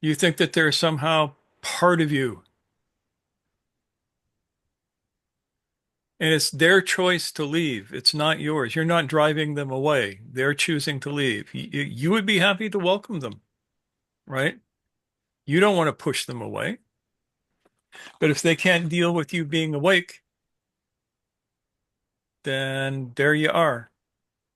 You think that they're somehow part of you. And it's their choice to leave. It's not yours. You're not driving them away. They're choosing to leave. You would be happy to welcome them, right? You don't want to push them away. But if they can't deal with you being awake, then there you are.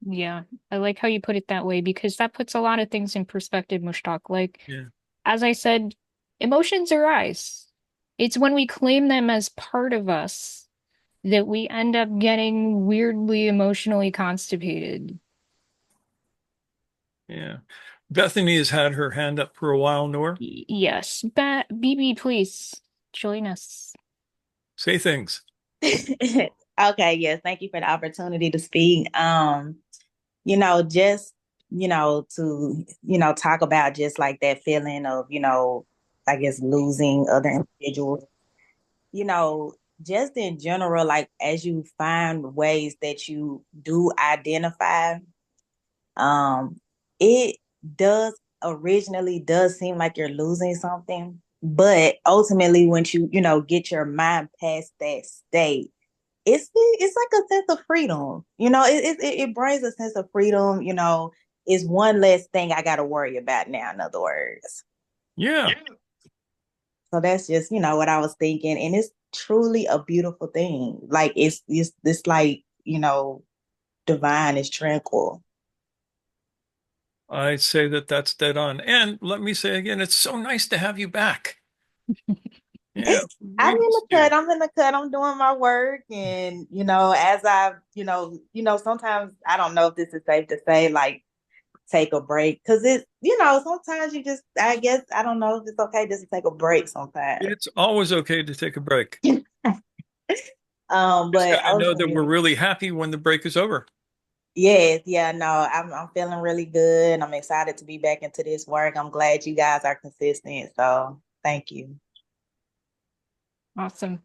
Yeah, I like how you put it that way because that puts a lot of things in perspective, Mushtaq. Like, Yeah. as I said, emotions arise. It's when we claim them as part of us that we end up getting weirdly emotionally constipated. Yeah. Bethany has had her hand up for a while, Noor. Yes, BB, please join us. Say things. Okay, yes, thank you for the opportunity to speak. Just, to, talk about just like that feeling of, I guess losing other individuals, you know, just in general, like as you find ways that you do identify, um, it does originally does seem like you're losing something, but ultimately once you get your mind past that state, it's like a sense of freedom. It brings a sense of freedom. It's one less thing I got to worry about now. In other words, Yeah. so that's just what I was thinking, and it's truly a beautiful thing. Like it's like divine, is tranquil. I'd say that that's dead on. And let me say again, it's so nice to have you back. Yeah, I'm we in the missed cut. you. I'm in the cut. I'm doing my work, and as I, sometimes I don't know if this is safe to say, like take a break because sometimes you just, I guess, I don't know if it's okay just to take a break sometimes. It's always okay to take a break. Just got But to know that we're ultimately, really happy when the break is over. yes, yeah, no, I'm feeling really good. I'm excited to be back into this work. I'm glad you guys are consistent. So thank you. Awesome.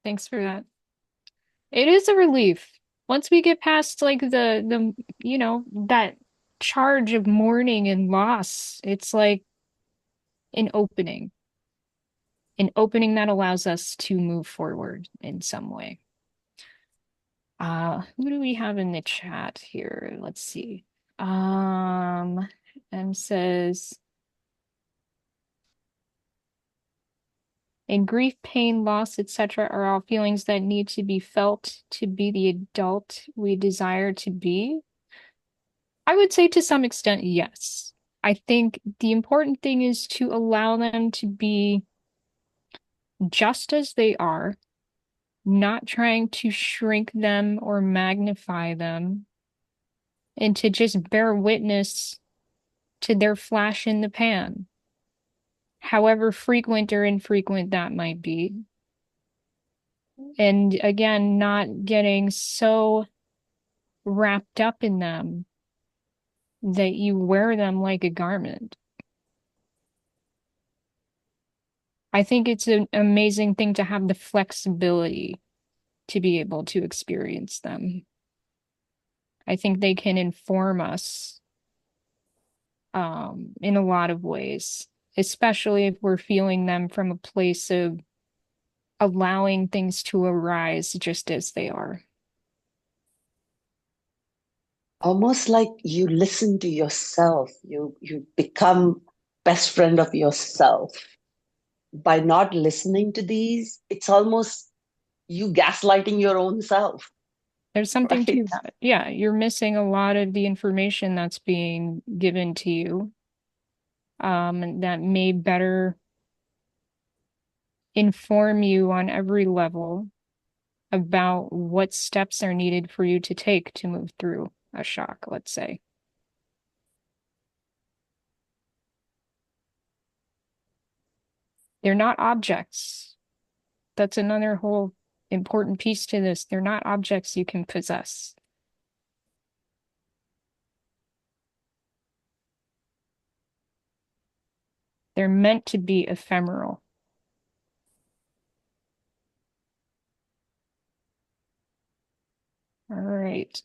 Thanks for that. It is a relief. Once we get past like that charge of mourning and loss, it's like an opening. An opening that allows us to move forward in some way. Who do we have in the chat here? Let's see. M says, in grief, pain, loss, etc., are all feelings that need to be felt to be the adult we desire to be. I would say to some extent, yes. I think the important thing is to allow them to be just as they are, not trying to shrink them or magnify them, and to just bear witness to their flash in the pan, however frequent or infrequent that might be. And again, not getting so wrapped up in them that you wear them like a garment. I think it's an amazing thing to have the flexibility to be able to experience them. I think they can inform us in a lot of ways, especially if we're feeling them from a place of allowing things to arise just as they are. Almost like you listen to yourself. You become best friend of yourself. By not listening to these, it's almost you gaslighting your own self, There's something right? to that. Yeah, you're missing a lot of the information that's being given to you, that may better inform you on every level about what steps are needed for you to take to move through a shock, let's say. They're not objects. That's another whole important piece to this. They're not objects you can possess. They're meant to be ephemeral. All right.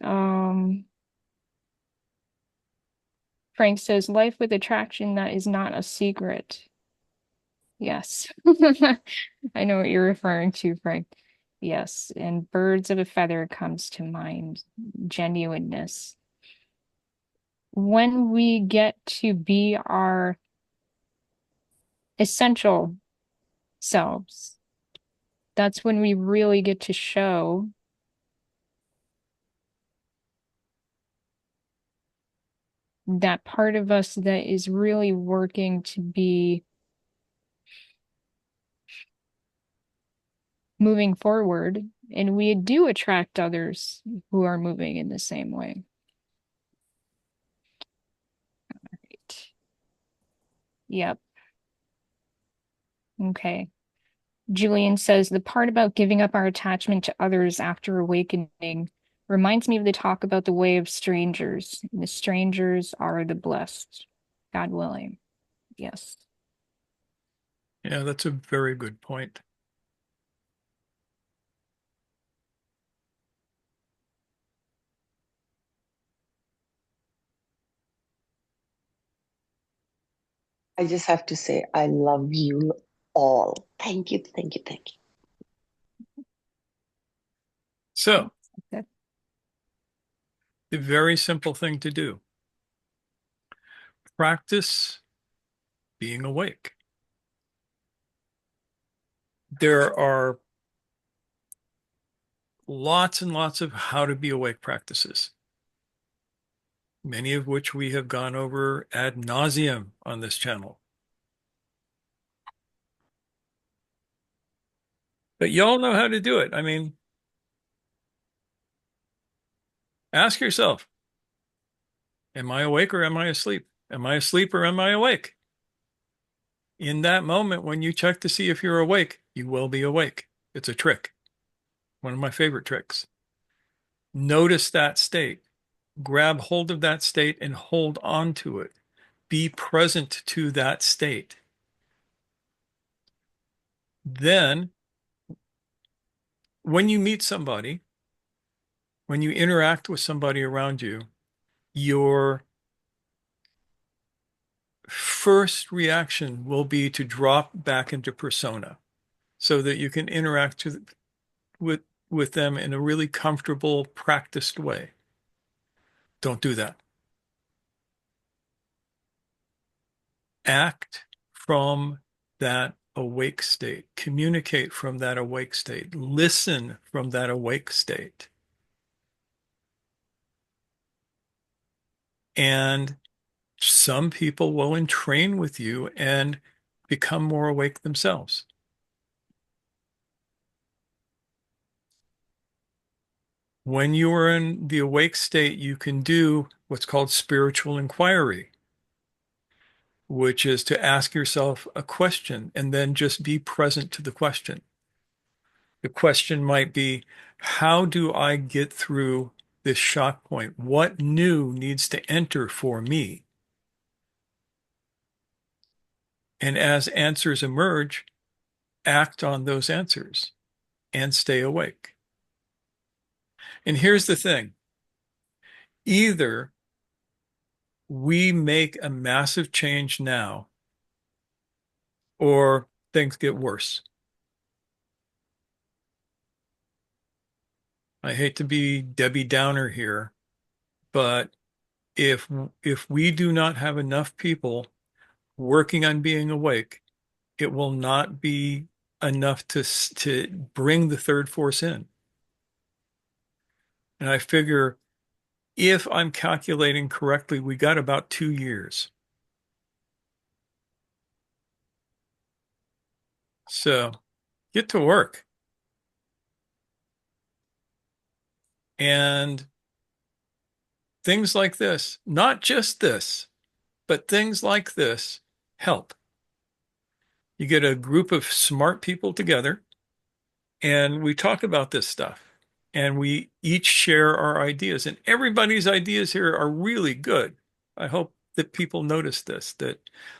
Frank says, life with attraction that is not a secret. Yes. I know what you're referring to, Frank. Yes. And birds of a feather comes to mind. Genuineness. When we get to be our essential selves, that's when we really get to show that part of us that is really working to be moving forward, and we do attract others who are moving in the same way. Right. Yep. Okay. Julian says the part about giving up our attachment to others after awakening reminds me of the talk about the way of strangers. The strangers are the blessed, God willing. Yes. Yeah, that's a very good point. I just have to say, I love you all. Thank you, thank you, thank you. So, Okay. the very simple thing to do, practice being awake. There are lots and lots of how to be awake practices, many of which we have gone over ad nauseum on this channel. But y'all know how to do it. I mean, ask yourself, am I awake or am I asleep? Am I asleep or am I awake? In that moment, when you check to see if you're awake, you will be awake. It's a trick. One of my favorite tricks. Notice that state. Grab hold of that state and hold on to it. Be present to that state. Then, when you meet somebody, when you interact with somebody around you, your first reaction will be to drop back into persona so that you can interact with, with them in a really comfortable, practiced way. Don't do that. Act from that awake state. Communicate from that awake state. Listen from that awake state. And some people will entrain with you and become more awake themselves. When you are in the awake state, you can do what's called spiritual inquiry, which is to ask yourself a question and then just be present to the question. The question might be, how do I get through this shock point? What new needs to enter for me? And as answers emerge, act on those answers and stay awake. And here's the thing. Either we make a massive change now, or things get worse. I hate to be Debbie Downer here, but if we do not have enough people working on being awake, it will not be enough to bring the third force in. And I figure if I'm calculating correctly, we got about 2 years. So get to work. And things like this, not just this, but things like this help. You get a group of smart people together and we talk about this stuff and we each share our ideas, and everybody's ideas here are really good. I hope that people notice this, that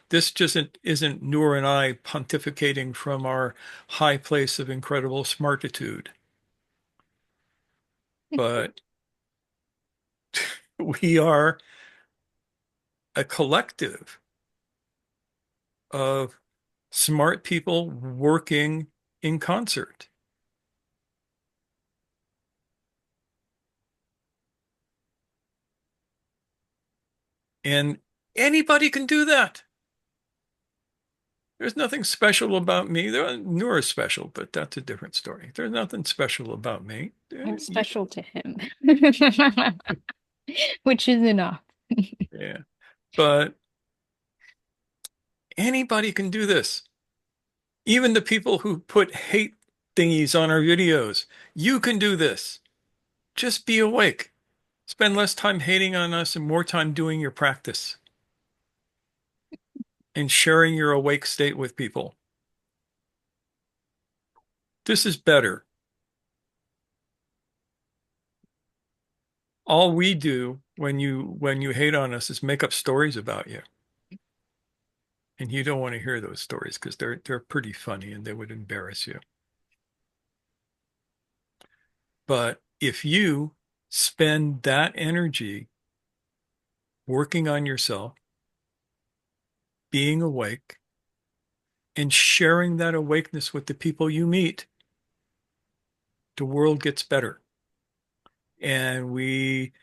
this just isn't Noor and I pontificating from our high place of incredible smartitude, but we are a collective of smart people working in concert. And anybody can do that. There's nothing special about me. Noor is special, but that's a different story. There's nothing special about me. I'm special to him, which is enough. Yeah. But anybody can do this. Even the people who put hate thingies on our videos, you can do this. Just be awake. Spend less time hating on us and more time doing your practice and sharing your awake state with people. This is better. All we do when you hate on us is make up stories about you. And you don't want to hear those stories because they're pretty funny and they would embarrass you. But if you spend that energy working on yourself, being awake, and sharing that awakeness with the people you meet, the world gets better. And we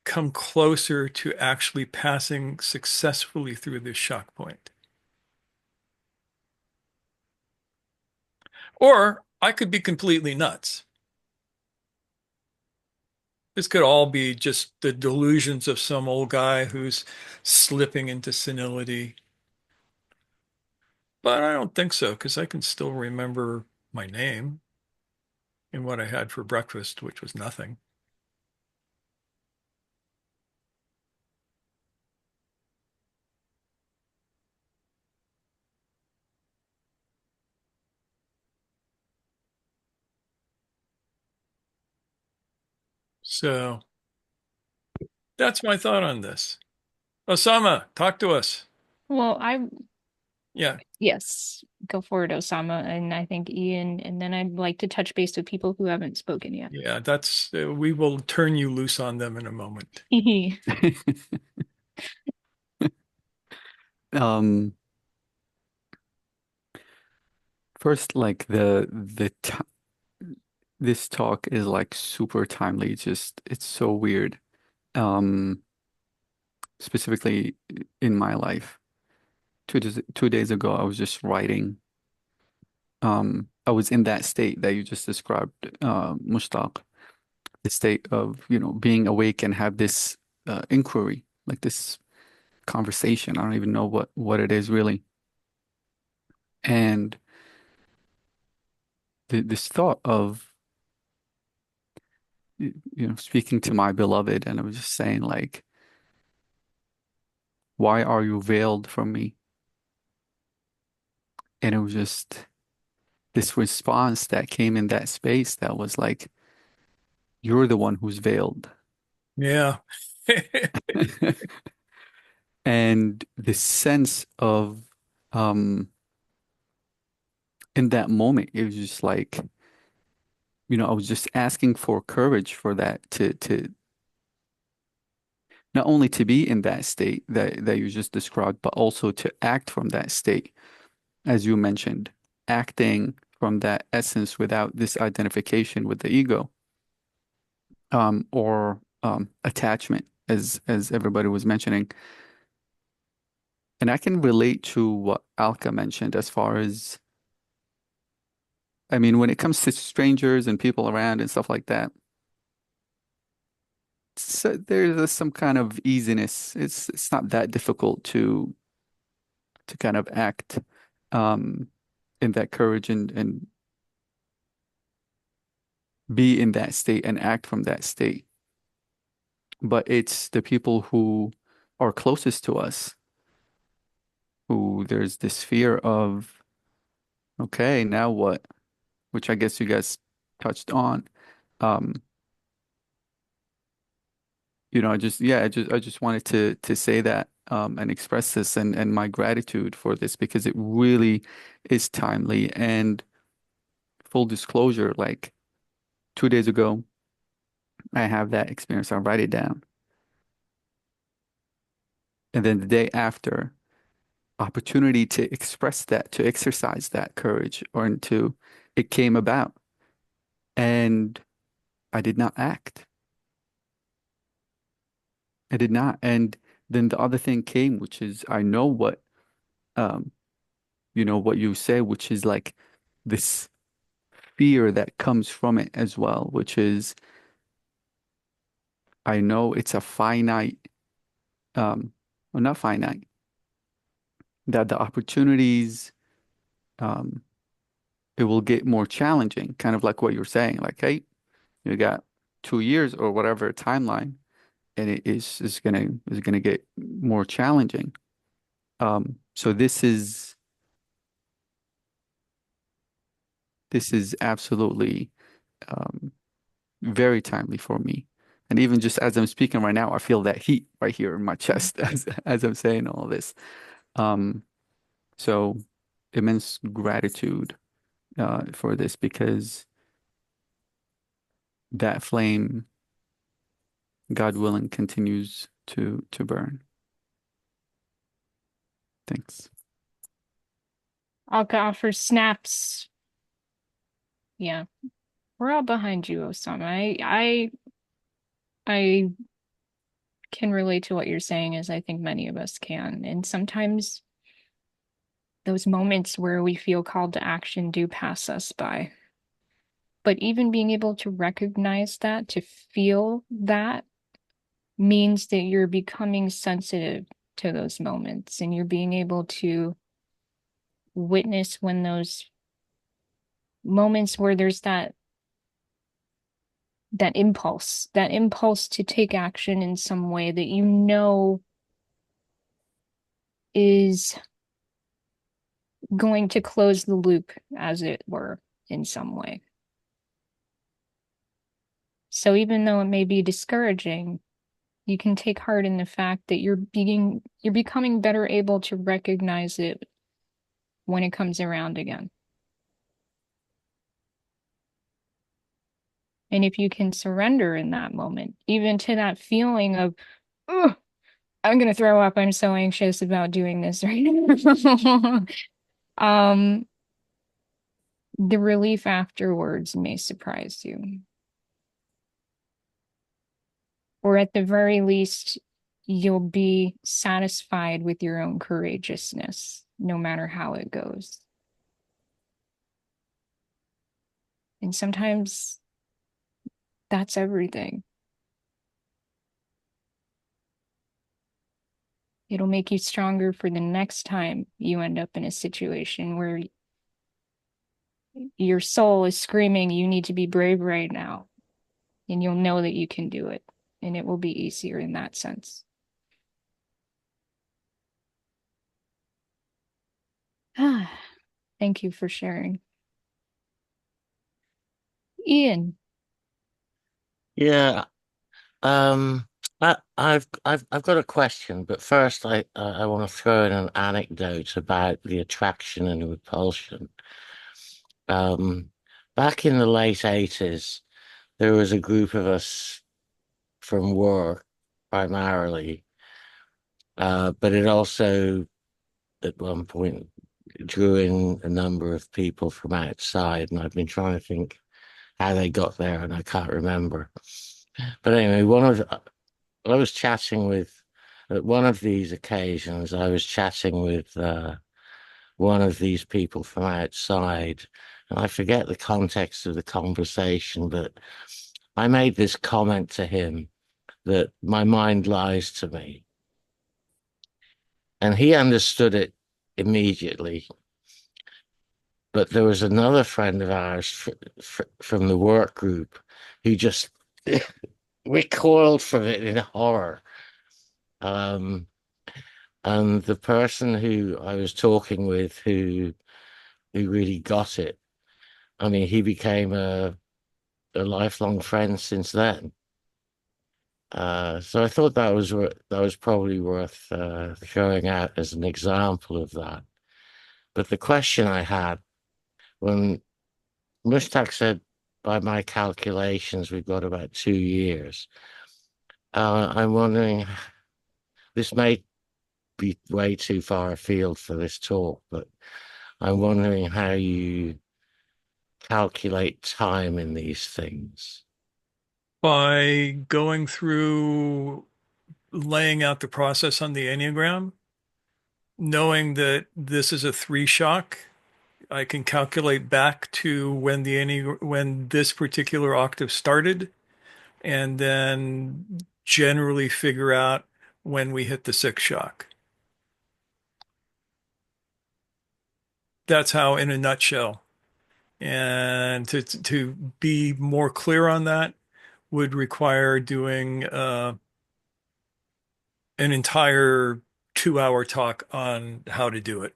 come closer to actually passing successfully through this shock point. Or I could be completely nuts. This could all be just the delusions of some old guy who's slipping into senility. But I don't think so, because I can still remember my name and what I had for breakfast, which was nothing. So that's my thought on this. Osama, talk to us. Well, Yeah, yes, go for it, Osama. And I think Ian, and then I'd like to touch base with people who haven't spoken yet. yeah, that's we will turn you loose on them in a moment. Um, First, like the t this talk is like super timely. It's so weird. Um, Specifically in my life. 2 days ago, I was just writing. I was in that state that you just described, Mushtaq, the state of, being awake and have this inquiry, like this conversation. I don't even know what it is really. And this thought of, speaking to my beloved, and I was just saying, like, why are you veiled from me? And it was just this response that came in that space that was like, you're the one who's veiled. Yeah. And the sense of, in that moment, it was just like, I was just asking for courage for that to not only to be in that state that you just described, but also to act from that state, as you mentioned, acting from that essence without this identification with the ego, or attachment, as everybody was mentioning. And I can relate to what Alka mentioned as far as, I mean, when it comes to strangers and people around and stuff like that, so there's some kind of easiness. It's not that difficult to kind of act um in that courage and be in that state and act from that state. But it's the people who are closest to us who there's this fear of, okay, now what? Which I guess you guys touched on. Um, I just wanted to say that and express this and my gratitude for this because it really is timely. And full disclosure, like 2 days ago, I have that experience. I write it down. And then the day after, opportunity to express that, to exercise that courage, it came about. And I did not act. I did not. And then the other thing came, which is I know um, what you say, which is like this fear that comes from it as well, which is I know it's a finite well, not finite, that the opportunities, um, it will get more challenging, kind of like what you're saying, like, hey, you got 2 years or whatever timeline, and it is gonna get more challenging. So this is absolutely um, very timely for me. And even just as I'm speaking right now, I feel that heat right here in my chest as I'm saying all this. Um, so immense gratitude for this, because that flame, God willing, continues to burn. Thanks. Alka offers snaps. Yeah, we're all behind you, Osama. I can relate to what you're saying, as I think many of us can. And sometimes those moments where we feel called to action do pass us by. But even being able to recognize that, to feel that, means that you're becoming sensitive to those moments, and you're being able to witness when those moments where there's that impulse to take action in some way that you know is going to close the loop, as it were, in some way. So even though it may be discouraging, you can take heart in the fact that you're becoming better able to recognize it when it comes around again. And if you can surrender in that moment, even to that feeling of, oh, I'm going to throw up, I'm so anxious about doing this right now. The relief afterwards may surprise you. Or at the very least, you'll be satisfied with your own courageousness, no matter how it goes. And sometimes that's everything. It'll make you stronger for the next time you end up in a situation where your soul is screaming, you need to be brave right now. And you'll know that you can do it. And it will be easier in that sense. Thank you for sharing. Ian. Yeah. I've got a question, but first I want to throw in an anecdote about the attraction and repulsion. Um, Back in the late 80s, there was a group of us from work primarily, but it also at one point drew in a number of people from outside, and I've been trying to think how they got there, and I can't remember. But anyway, I was chatting with, at one of these occasions, I was chatting with one of these people from outside, and I forget the context of the conversation, but I made this comment to him that my mind lies to me. And he understood it immediately. But there was another friend of ours from the work group who just recoiled from it in horror. And the person who I was talking with who really got it, I mean, he became a lifelong friend since then. So I thought that was probably worth throwing out as an example of that. But the question I had when Mushtaq said, by my calculations, we've got about 2 years. I'm wondering, this may be way too far afield for this talk, but I'm wondering how you calculate time in these things. By going through laying out the process on the Enneagram, knowing that this is a 3 shock, I can calculate back to when this particular octave started, and then generally figure out when we hit the sixth shock. That's how, in a nutshell. And to be more clear on that would require doing an entire 2-hour talk on how to do it.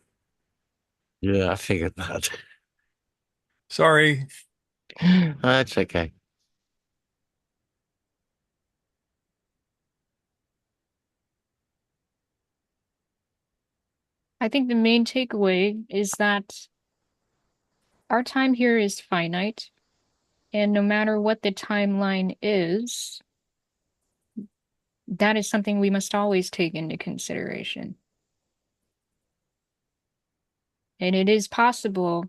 Yeah, I figured that. Sorry. That's okay. I think the main takeaway is that our time here is finite, and no matter what the timeline is, that is something we must always take into consideration. And it is possible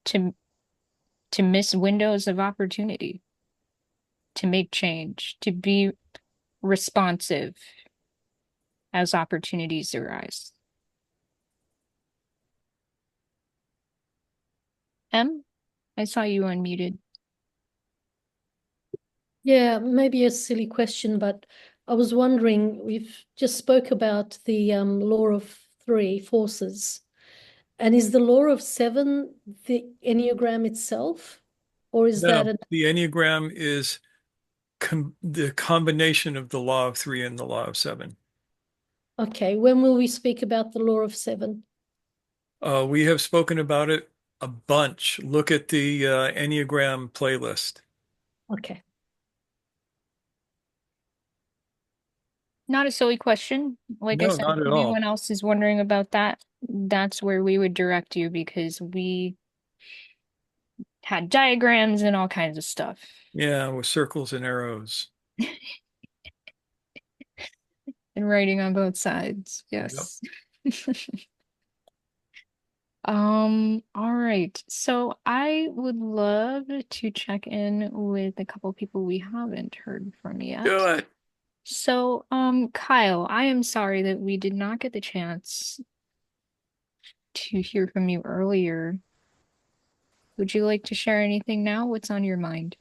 to miss windows of opportunity, to make change, to be responsive as opportunities arise. Em, I saw you unmuted. Yeah, maybe a silly question, but I was wondering, we've just spoke about the law of three forces. And is the law of seven the Enneagram itself? Or is that No, the Enneagram is the combination of the law of three and the law of seven. okay, when will we speak about the law of seven? We have spoken about it a bunch. Look at the Enneagram playlist. Okay. Not a silly question. Like I No, said, not if at all. anyone else is wondering about that, that's where we would direct you because we had diagrams and all kinds of stuff. Yeah, with circles and arrows. And writing on both sides. Yes. All right. So I would love to check in with a couple people we haven't heard from yet. Do it. So, Kyle, I am sorry that we did not get the chance to hear from you earlier. Would you like to share anything now? What's on your mind?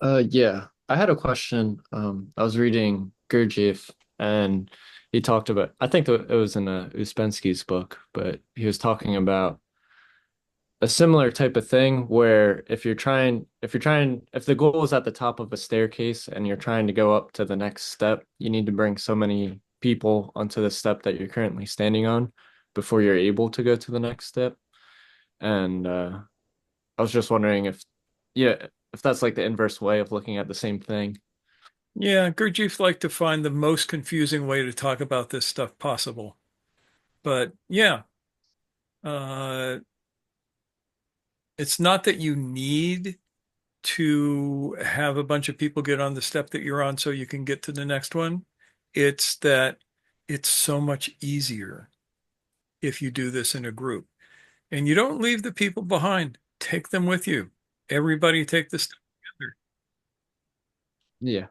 Yeah, I had a question. I was reading Gurdjieff, and he talked about, I think it was in Uspensky's book, but he was talking about a similar type of thing where if the goal is at the top of a staircase and you're trying to go up to the next step, you need to bring so many people onto the step that you're currently standing on before you're able to go to the next step. And I was just wondering yeah, if that's like the inverse way of looking at the same thing. Yeah, Gurdjieff liked to find the most confusing way to talk about this stuff possible. But yeah, uh, it's not that you need to have a bunch of people get on the step that you're on so you can get to the next one. It's that it's so much easier if you do this in a group. And you don't leave the people behind. Take them with you. Everybody take the step together. Yeah.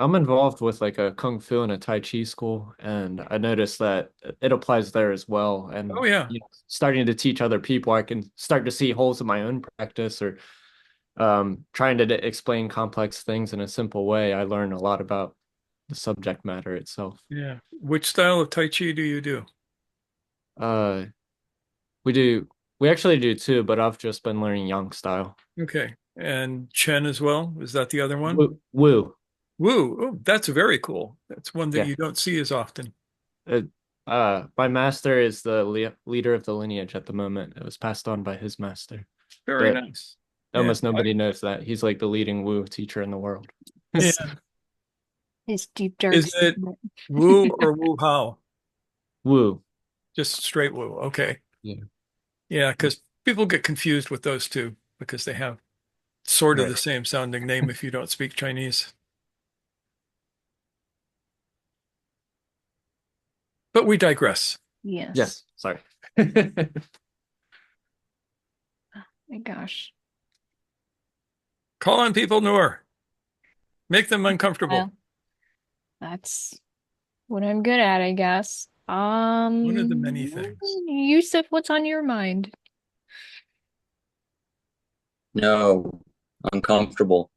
I'm involved with like a Kung Fu and a Tai Chi school, and I noticed that it applies there as well. Oh And yeah. starting to teach other people, I can start to see holes in my own practice or trying to explain complex things in a simple way. I learn a lot about the subject matter itself. Yeah. Which style of Tai Chi do you do? Uh, we do, we actually do too, but I've just been learning Yang style. Okay. And Chen as well? Is that the other one? Woo, woo. Woo. Oh, that's very cool. That's one that Yeah. you don't see as often. My master is the leader of the lineage at the moment. It was passed on by his master, Very but nice. almost nobody knows that he's like the leading Wu teacher in the world. Yeah. His deep dark Is it secret. Wu or Wu Hao? Wu. Just straight Wu. Okay. Yeah. Yeah, because people get confused with those two because they have sort of Right. the same sounding name if you don't speak Chinese. But we digress. Yes. Yes. Sorry. My gosh. Call on people, Noor. Make them uncomfortable. Well, that's what I'm good at, I guess. One of the many things. Yusuf, what's on your mind? No, uncomfortable.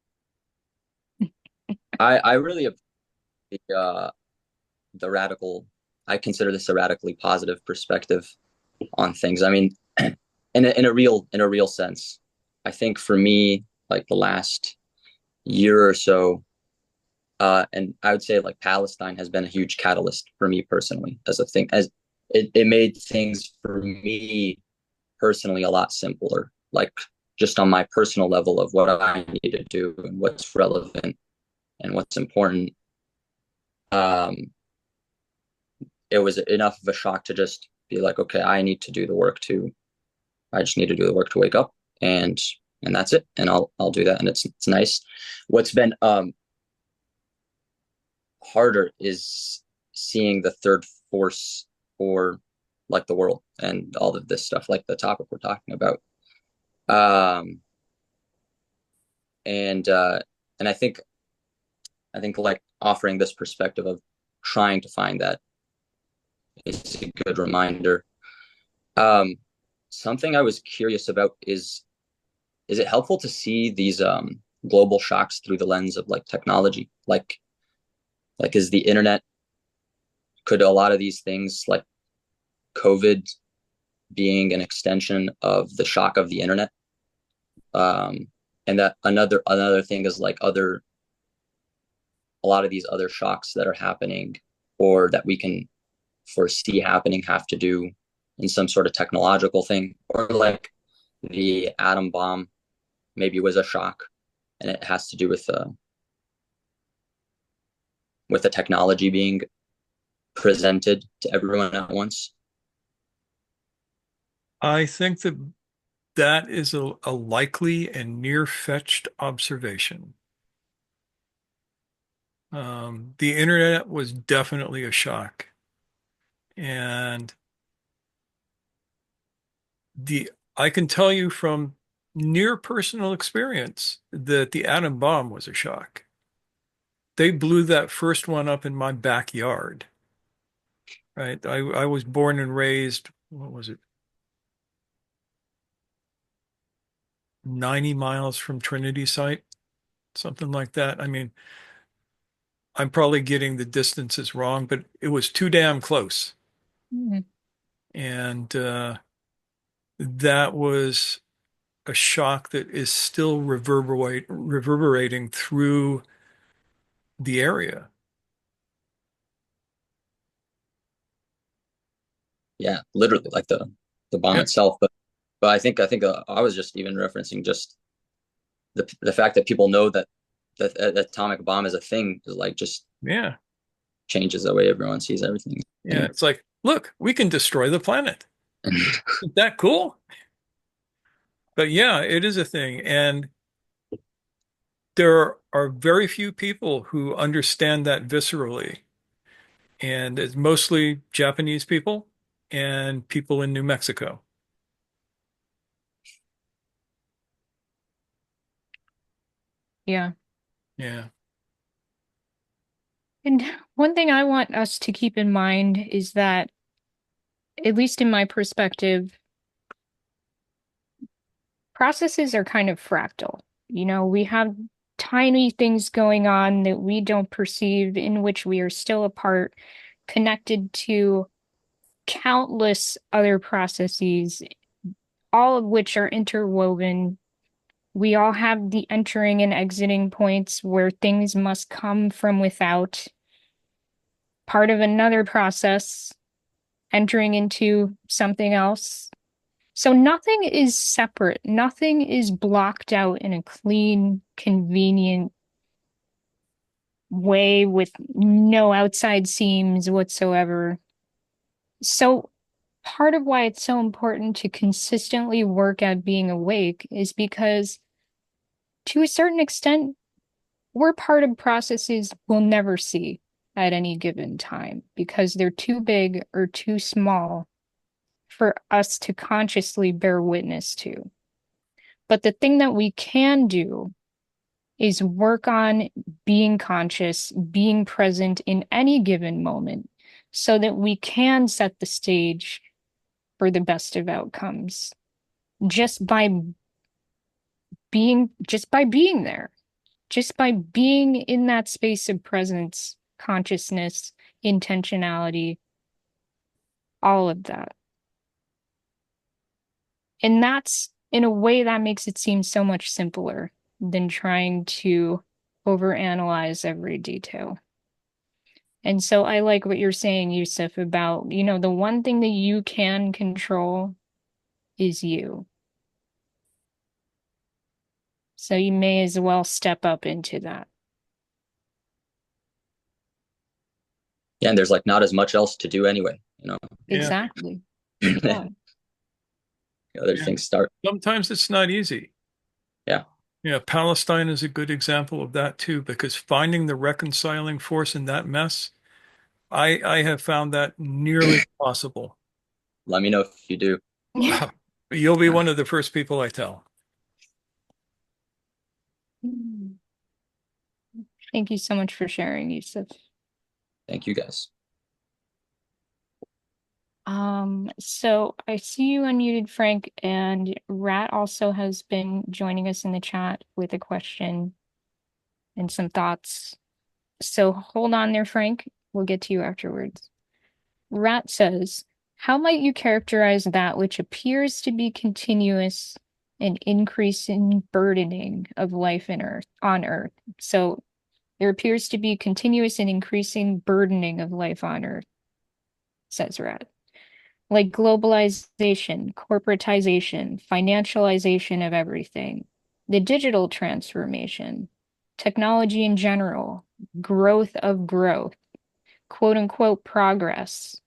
I really the radical. I consider this a radically positive perspective on things. I mean, in a real sense, I think for me, like the last year or so, and I would say like Palestine has been a huge catalyst for me personally as a thing, as it made things for me personally a lot simpler, like just on my personal level of what I need to do and what's relevant and what's important. Um, it was enough of a shock to just be like, okay, I just need to do the work to wake up, and that's it. And I'll do that. And it's nice. What's been harder is seeing the third force for like the world and all of this stuff, like the topic we're talking about. And I think like offering this perspective of trying to find that is a good reminder. Something I was curious about is it helpful to see these global shocks through the lens of like technology? Like is the internet, could a lot of these things like COVID being an extension of the shock of the internet? And that another thing is like a lot of these other shocks that are happening or that we can foresee happening have to do in some sort of technological thing, or like the atom bomb maybe was a shock and it has to do with the technology being presented to everyone at once. I think that that is a likely and near-fetched observation. The internet was definitely a shock. And I can tell you from near personal experience that the atom bomb was a shock. They blew that first one up in my backyard, right? I was born and raised, what was it, 90 miles from Trinity Site, something like that. I mean, I'm probably getting the distances wrong, but it was too damn close. Mm. And that was a shock that is still reverberating through the area. Yeah, literally like the bomb Yeah. itself. But I think I was just even referencing just the fact that people know that the atomic bomb is a thing is like just Yeah. changes the way everyone sees everything. Yeah. It's like, look, we can destroy the planet. Isn't that cool? But yeah, it is a thing. And there are very few people who understand that viscerally. And it's mostly Japanese people and people in New Mexico. Yeah. Yeah. And one thing I want us to keep in mind is that, at least in my perspective, processes are kind of fractal. You know, we have tiny things going on that we don't perceive, in which we are still a part, connected to countless other processes, all of which are interwoven. We all have the entering and exiting points where things must come from without, part of another process, entering into something else. So nothing is separate. Nothing is blocked out in a clean, convenient way with no outside seams whatsoever. So part of why it's so important to consistently work at being awake is because, to a certain extent, we're part of processes we'll never see at any given time because they're too big or too small for us to consciously bear witness to. But the thing that we can do is work on being conscious, being present in any given moment so that we can set the stage for the best of outcomes just by being there, just by being in that space of presence consciousness, intentionality, all of that. And that's, in a way, that makes it seem so much simpler than trying to overanalyze every detail. And so I like what you're saying, Yusuf, about, the one thing that you can control is you. So you may as well step up into that. Yeah, and there's like not as much else to do anyway, Yeah. Exactly. Yeah. Other things start. Sometimes it's not easy. Yeah. Yeah, Palestine is a good example of that too, because finding the reconciling force in that mess, I have found that nearly impossible. Let me know if you do. You'll be one of the first people I tell. Thank you so much for sharing, Yusuf. Thank you guys. So I see you unmuted, Frank, and Rat also has been joining us in the chat with a question and some thoughts. So hold on there, Frank. We'll get to you afterwards. Rat says, how might you characterize that which appears to be continuous and increasing burdening of life on Earth? So there appears to be continuous and increasing burdening of life on Earth, says Rat. Like globalization, corporatization, financialization of everything, the digital transformation, technology in general, growth of growth, quote unquote progress.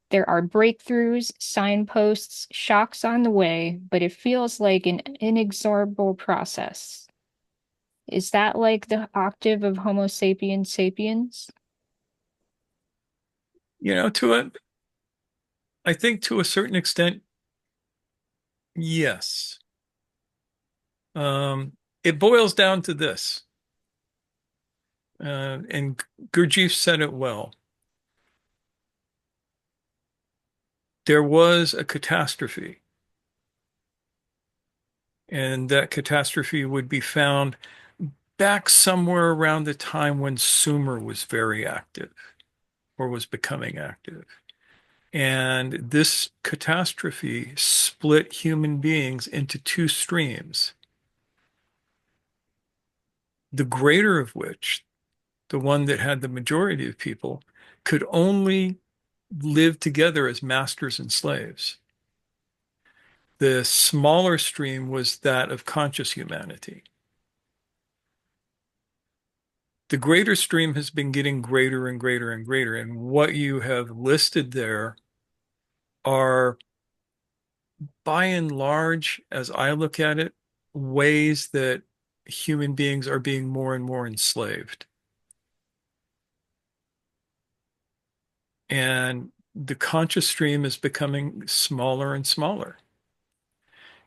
There are breakthroughs, signposts, shocks on the way, but it feels like an inexorable process. Is that like the octave of Homo sapiens sapiens? I think to a certain extent, yes. It boils down to this, and Gurdjieff said it well. There was a catastrophe, and that catastrophe would be found back somewhere around the time when Sumer was very active or was becoming active. And this catastrophe split human beings into two streams, the greater of which, the one that had the majority of people, could only live together as masters and slaves. The smaller stream was that of conscious humanity. The greater stream has been getting greater and greater and greater. And what you have listed there are, by and large, as I look at it, ways that human beings are being more and more enslaved. And the conscious stream is becoming smaller and smaller.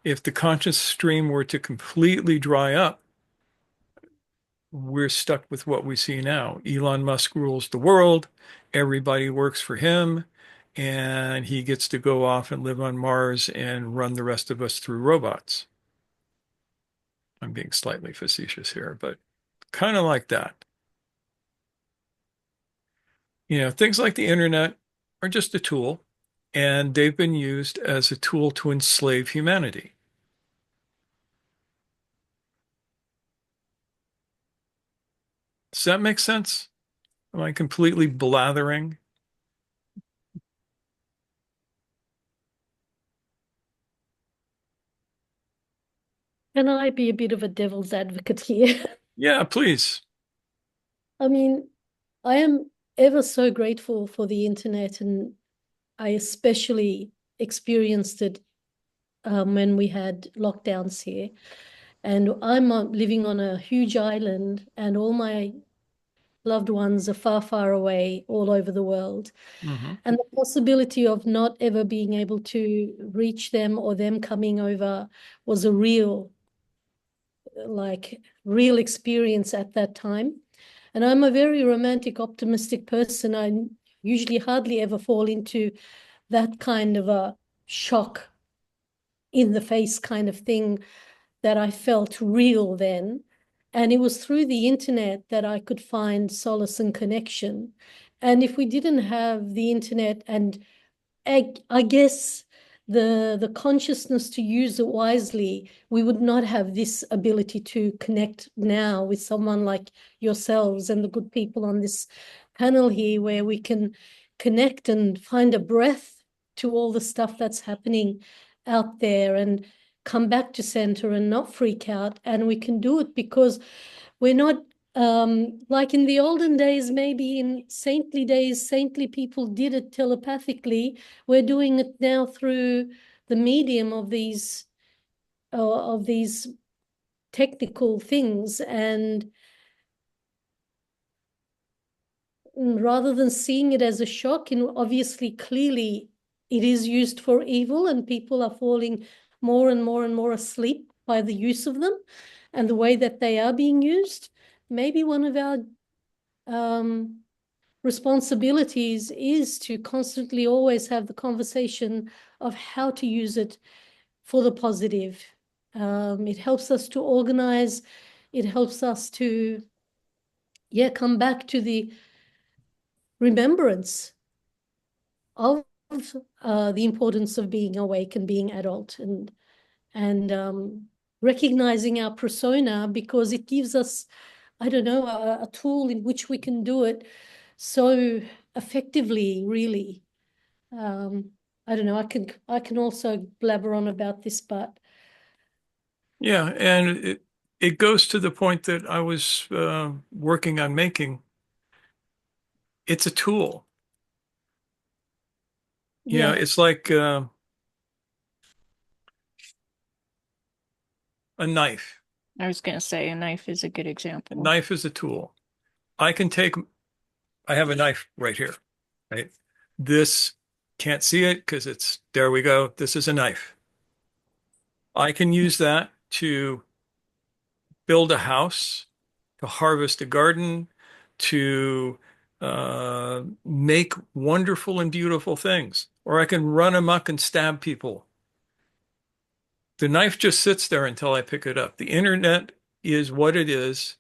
If the conscious stream were to completely dry up, we're stuck with what we see now. Elon Musk rules the world, everybody works for him, and he gets to go off and live on Mars and run the rest of us through robots. I'm being slightly facetious here, but kind of like that. Things like the internet are just a tool, and they've been used as a tool to enslave humanity. Does that make sense? Am I completely blathering? Can I be a bit of a devil's advocate here? Yeah, please. I mean, I am ever so grateful for the internet, and I especially experienced it when we had lockdowns here. And I'm living on a huge island, and all my loved ones are far, far away all over the world. Mm-hmm. And the possibility of not ever being able to reach them or them coming over was a real experience at that time. And I'm a very romantic, optimistic person. I usually hardly ever fall into that kind of a shock in the face kind of thing that I felt real then. And it was through the internet that I could find solace and connection. And if we didn't have the internet and I guess the consciousness to use it wisely, we would not have this ability to connect now with someone like yourselves and the good people on this panel here, where we can connect and find a breath to all the stuff that's happening out there and come back to center and not freak out. And we can do it because we're not like in the olden days, maybe in saintly days, saintly people did it telepathically. We're doing it now through the medium of these technical things, and rather than seeing it as a shock, and obviously clearly it is used for evil, and people are falling more and more and more asleep by the use of them and the way that they are being used. Maybe one of our responsibilities is to constantly always have the conversation of how to use it for the positive. It helps us to organize. It helps us to, come back to the remembrance of the importance of being awake and being adult, and recognizing our persona, because it gives us, I don't know, a tool in which we can do it so effectively, really. I don't know, I can also blabber on about this, but Yeah, and it goes to the point that I was working on making. It's a tool. yeah, It's like a knife. I was going to say a knife is a good A example. knife is a tool. I have a knife right here, right? This, can't see it because there we go. This is a knife. I can use that to build a house, to harvest a garden, to make wonderful and beautiful things. Or I can run amok and stab people. The knife just sits there until I pick it up. The internet is what it is.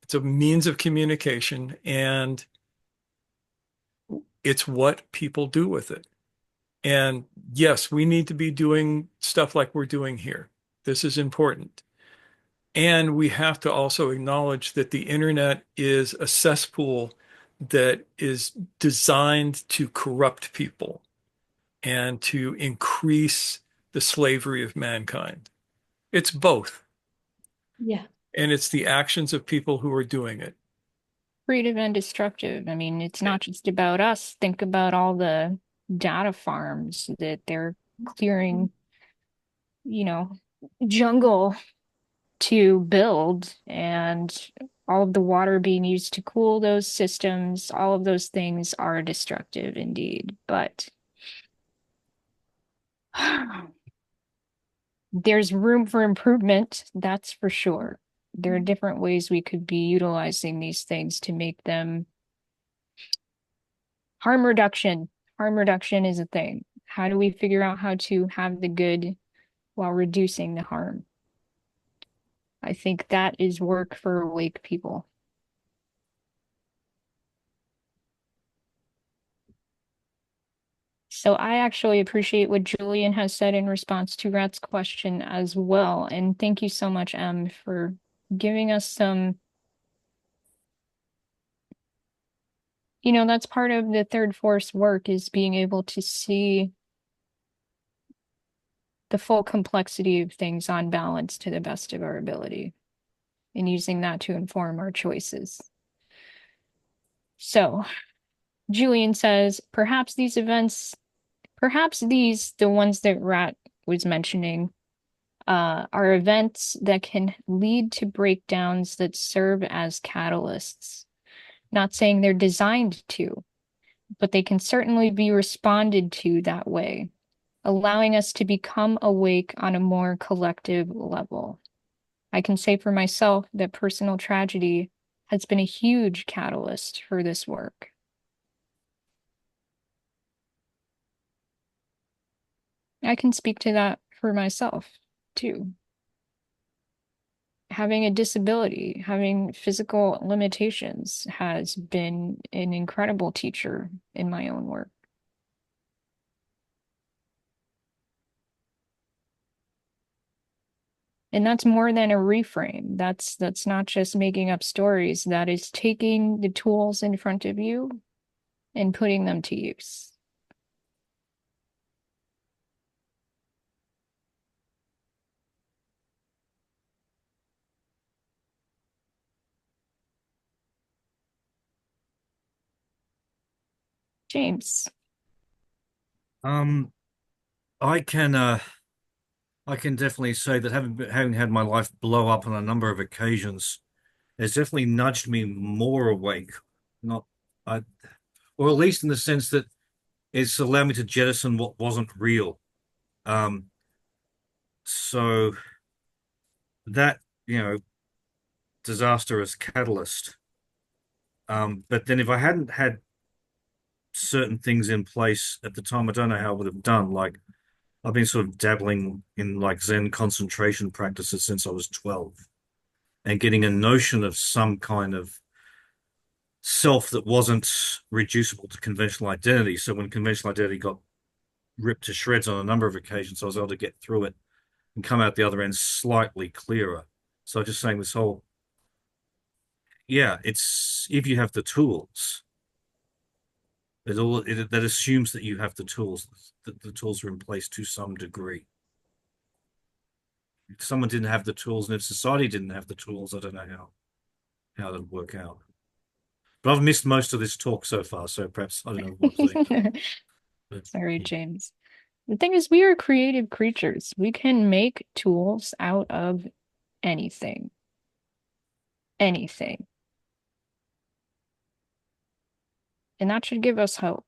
It's a means of communication, and it's what people do with it. And yes, we need to be doing stuff like we're doing here. This is important. And we have to also acknowledge that the internet is a cesspool that is designed to corrupt people and to increase the slavery of mankind. It's both. yeah, And it's the actions of people who are doing it. Creative and destructive. I mean, it's not just about us. Think about all the data farms that they're clearing, you know, jungle to build, and all of the water being used to cool those systems. All of those things are destructive indeed. But there's room for improvement, that's for sure. There are different ways we could be utilizing these things to make them harm reduction. Harm reduction is a thing. How do we figure out how to have the good while reducing the harm? I think that is work for awake people. So I actually appreciate what Julian has said in response to Rat's question as well. And thank you so much, Em, for giving us some, that's part of the third force work, is being able to see the full complexity of things on balance to the best of our ability, and using that to inform our choices. So Julian says, perhaps these, the ones that Rat was mentioning, are events that can lead to breakdowns that serve as catalysts. Not saying they're designed to, but they can certainly be responded to that way, allowing us to become awake on a more collective level. I can say for myself that personal tragedy has been a huge catalyst for this work. I can speak to that for myself too. having a disability, having physical limitations has been an incredible teacher in my own work. And that's more than a reframe. That's not just making up stories. That is taking the tools in front of you and putting them to use. James. I can definitely say that having had my life blow up on a number of occasions has definitely nudged me more awake. Not I or at least in the sense that it's allowed me to jettison what wasn't real. Um, so that, disaster as catalyst. But then if I hadn't had certain things in place at the time, I don't know how I would have done. Like I've been sort of dabbling in like Zen concentration practices since I was 12 and getting a notion of some kind of self that wasn't reducible to conventional identity. So when conventional identity got ripped to shreds on a number of occasions, I was able to get through it and come out the other end slightly clearer. So just saying this whole, it's if you have the tools, that assumes that you have the tools, that the tools are in place to some degree. If someone didn't have the tools and if society didn't have the tools, I don't know how that'd work out. But I've missed most of this talk so far, so perhaps I don't know what to say. Sorry, James. The thing is, we are creative creatures. We can make tools out of anything. Anything. And that should give us hope.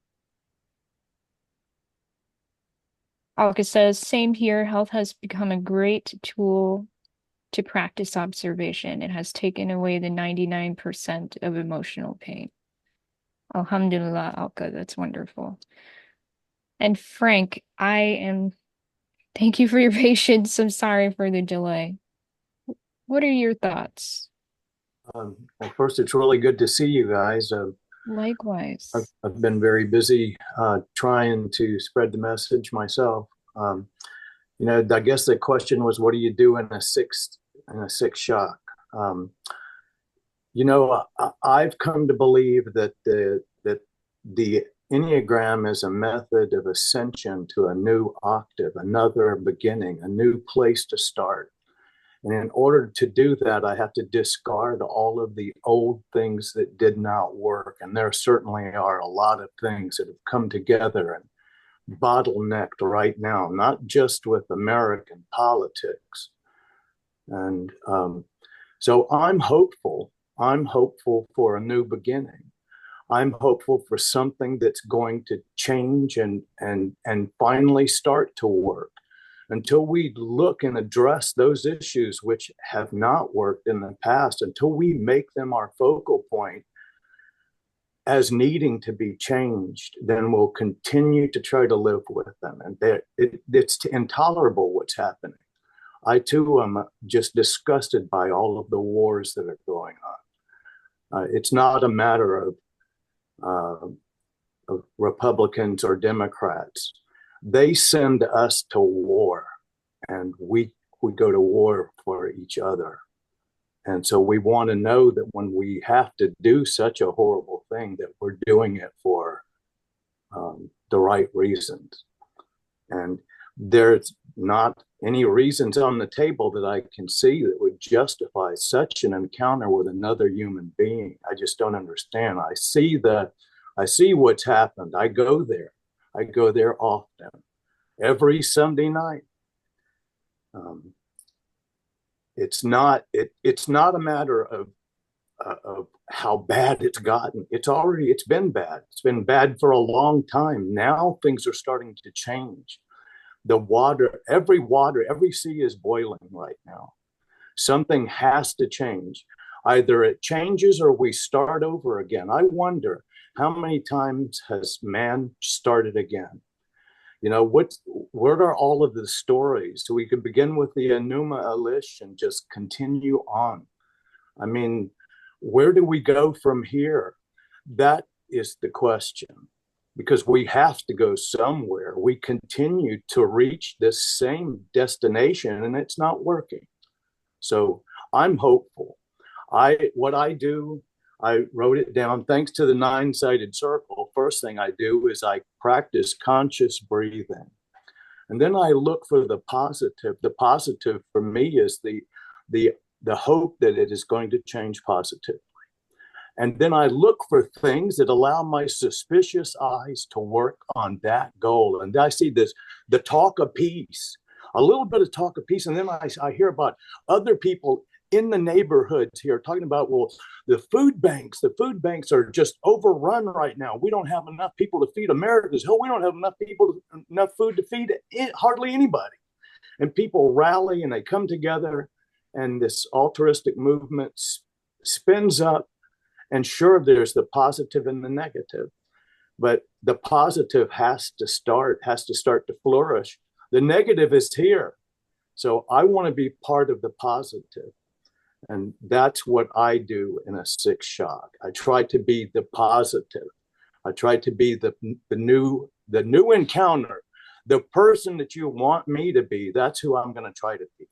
Alka says, same here. Health has become a great tool to practice observation. It has taken away the 99% of emotional pain. Alhamdulillah, Alka, that's wonderful. And Frank, thank you for your patience. I'm sorry for the delay. What are your thoughts? Well, first, it's really good to see you guys. Likewise. I've been very busy trying to spread the message myself. I guess the question was, what do you do in a sixth shock? I've come to believe that the Enneagram is a method of ascension to a new octave, another beginning, a new place to start. And in order to do that, I have to discard all of the old things that did not work. And there certainly are a lot of things that have come together and bottlenecked right now, not just with American politics. And so I'm hopeful. I'm hopeful for a new beginning. I'm hopeful for something that's going to change and finally start to work. Until we look and address those issues which have not worked in the past, until we make them our focal point as needing to be changed, then we'll continue to try to live with them. And it's intolerable what's happening. I too am just disgusted by all of the wars that are going on. It's not a matter of Republicans or Democrats. They send us to war, and we go to war for each other. And so we want to know that when we have to do such a horrible thing, that we're doing it for the right reasons. And there's not any reasons on the table that I can see that would justify such an encounter with another human being. I just don't understand. I see what's happened. I go there often, every Sunday night. It's not a matter of how bad it's gotten. It's been bad. It's been bad for a long time. Now things are starting to change. Every sea is boiling right now. Something has to change. Either it changes or we start over again. I wonder, how many times has man started again? What are all of the stories? So we could begin with the Enuma Elish and just continue on. I mean, where do we go from here? That is the question, because we have to go somewhere. We continue to reach this same destination and it's not working. So I'm hopeful. What I do, I wrote it down. Thanks to the 9-sided circle, first thing I do is I practice conscious breathing. And then I look for the positive. The positive for me is the hope that it is going to change positively. And then I look for things that allow my suspicious eyes to work on that goal. And I see the talk of peace, a little bit of talk of peace. And then I hear about other people in the neighborhoods here talking about, well, the food banks are just overrun right now. We don't have enough people to feed Americans. Hell, we don't have enough food to feed hardly anybody. And people rally and they come together and this altruistic movement spins up. And sure, there's the positive and the negative, but the positive has to start to flourish. The negative is here. So I want to be part of the positive. And that's what I do in a sixth shock. I try to be the positive. I try to be the new encounter, the person that you want me to be. That's who I'm going to try to be,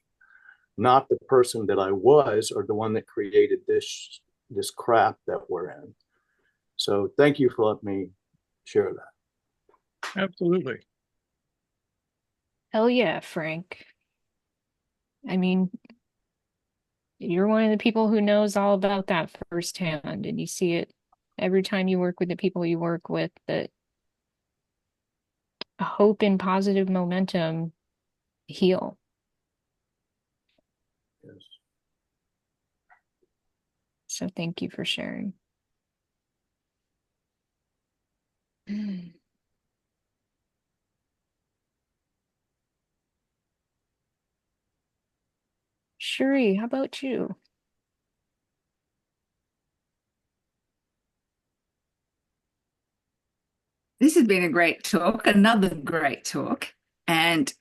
not the person that I was or the one that created this crap that we're in. So thank you for letting me share that. Absolutely. Hell yeah, Frank. I mean, you're one of the people who knows all about that firsthand, and you see it every time you work with the people you work with, that hope and positive momentum heal. Yes. So thank you for sharing. Shuri, how about you? This has been a great talk, another great talk. And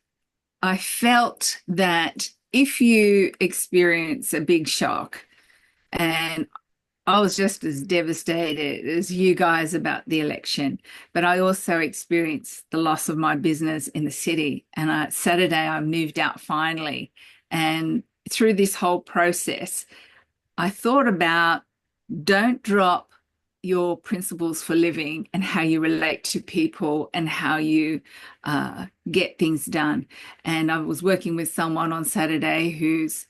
I felt that if you experience a big shock, and I was just as devastated as you guys about the election, but I also experienced the loss of my business in the city. And Saturday, I moved out finally. And through this whole process, I thought about, don't drop your principles for living and how you relate to people and how you get things done. And I was working with someone on Saturday who's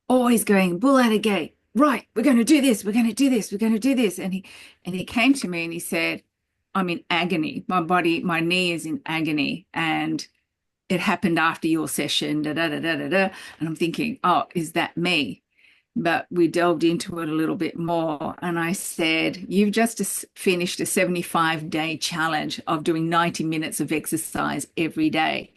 always going bull out of gate. Right, we're going to do this. We're going to do this. We're going to do this. And he came to me and he said, I'm in agony. My knee is in agony. And it happened after your session. Da, da, da, da, da, da. And I'm thinking, oh, is that me? But we delved into it a little bit more. And I said, you've just finished a 75-day challenge of doing 90 minutes of exercise every day.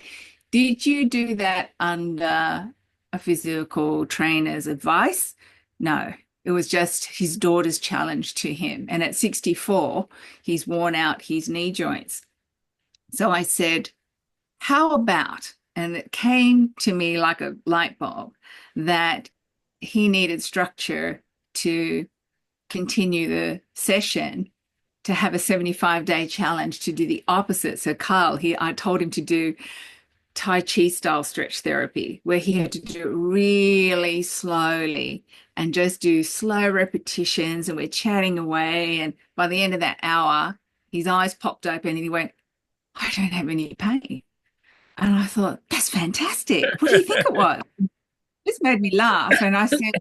Did you do that under a physical trainer's advice? No, it was just his daughter's challenge to him. And at 64, he's worn out his knee joints. So I said, how about, and it came to me like a light bulb, that he needed structure to continue the session, to have a 75-day challenge to do the opposite. So Carl, I told him to do Tai Chi style stretch therapy, where he had to do it really slowly and just do slow repetitions. And we're chatting away. And by the end of that hour, his eyes popped open and he went, I don't have any pain. And I thought, that's fantastic. What do you think it was? This made me laugh. And I said,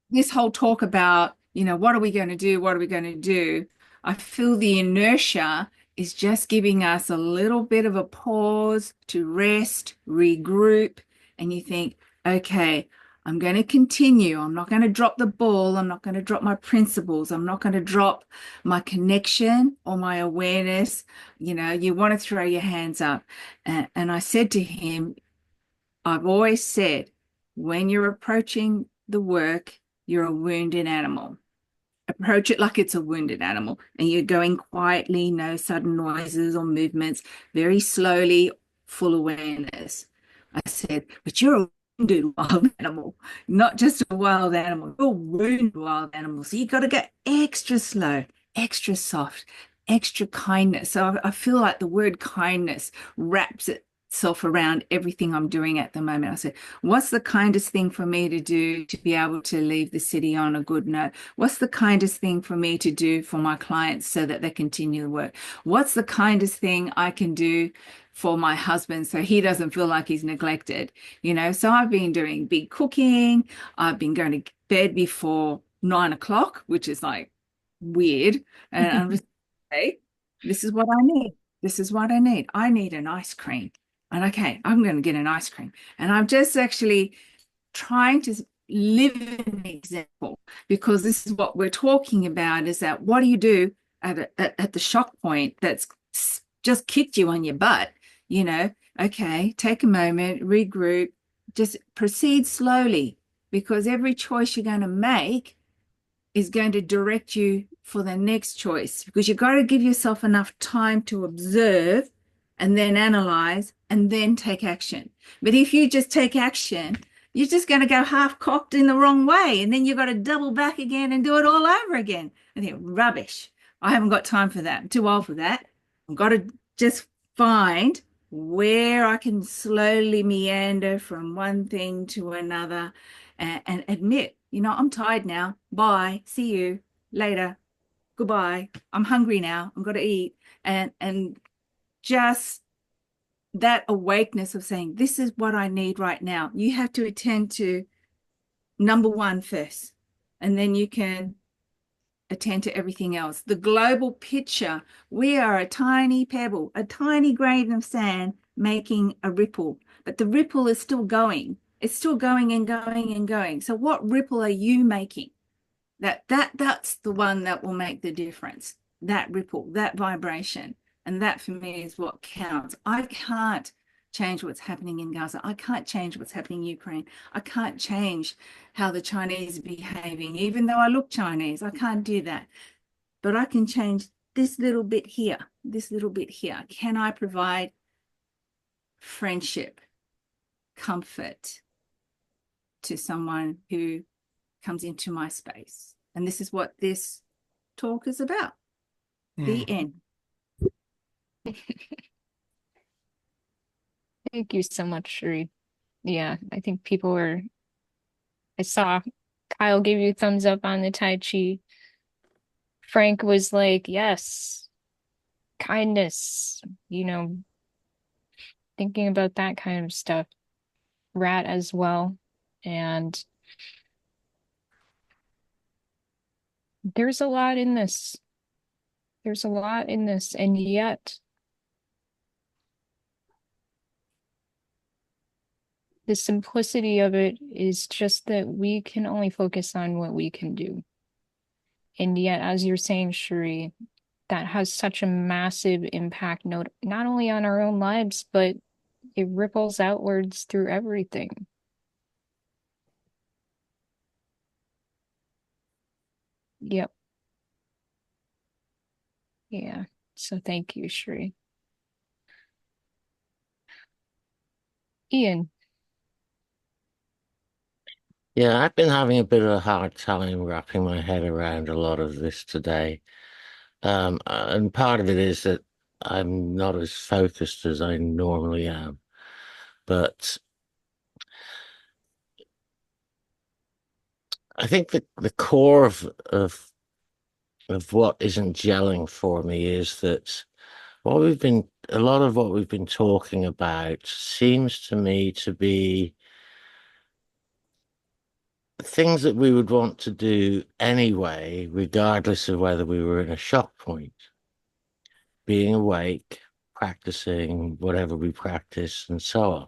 this whole talk about, what are we going to do? What are we going to do? I feel the inertia is just giving us a little bit of a pause to rest, regroup. And you think, okay, I'm going to continue. I'm not going to drop the ball. I'm not going to drop my principles. I'm not going to drop my connection or my awareness. You want to throw your hands up. And I said to him, I've always said, when you're approaching the work, you're a wounded animal. approach it like it's a wounded animal, and you're going quietly, no sudden noises or movements, very slowly, full awareness. I said, but you're a wounded wild animal, not just a wild animal, you're a wounded wild animal. So you got to get extra slow, extra soft, extra kindness. So I feel like the word kindness wraps itself around everything I'm doing at the moment. I said, what's the kindest thing for me to do to be able to leave the city on a good note? What's the kindest thing for me to do for my clients so that they continue to work? What's the kindest thing I can do for my husband so he doesn't feel like he's neglected? So I've been doing big cooking. I've been going to bed before 9 o'clock, which is like weird. And I'm just, hey, this is what I need. This is what I need. I need an ice cream. And okay, I'm going to get an ice cream. And I'm just actually trying to live an example, because this is what we're talking about, is that what do you do at the shock point that's just kicked you on your butt? Okay, take a moment, regroup, just proceed slowly, because every choice you're going to make is going to direct you for the next choice, because you've got to give yourself enough time to observe and then analyze and then take action. But if you just take action, you're just going to go half cocked in the wrong way, and then you've got to double back again and do it all over again. I think, rubbish. I haven't got time for that. I'm too old for that. I've got to just find where I can slowly meander from one thing to another, and admit, I'm tired now. Bye. See you later. Goodbye. I'm hungry now. I'm going to eat. And just that awakeness of saying, this is what I need right now. You have to attend to number one first, and then you can attend to everything else. The global picture, we are a tiny pebble, a tiny grain of sand making a ripple, but the ripple is still going. It's still going and going and going. So what ripple are you making? That's the one that will make the difference. That ripple, that vibration. And that for me is what counts. I can't change what's happening in Gaza. I can't change what's happening in Ukraine. I can't change how the Chinese are behaving, even though I look Chinese. I can't do that. But I can change this little bit here, this little bit here. Can I provide friendship, comfort to someone who comes into my space? And this is what this talk is about. The end. Thank you so much, Sheree. Yeah, I think I saw Kyle gave you a thumbs up on the Tai Chi. Frank was like, yes, kindness, thinking about that kind of stuff. Rat as well. And there's a lot in this. There's a lot in this, and yet the simplicity of it is just that we can only focus on what we can do. And yet, as you're saying, Sheree, that has such a massive impact, not only on our own lives, but it ripples outwards through everything. Yep. Yeah. So thank you, Sheree. Ian. Yeah, I've been having a bit of a hard time wrapping my head around a lot of this today. And part of it is that I'm not as focused as I normally am. But I think that the core of what isn't gelling for me is that a lot of what we've been talking about seems to me to be things that we would want to do anyway, regardless of whether we were in a shock point. Being awake, practicing whatever we practice, and so on.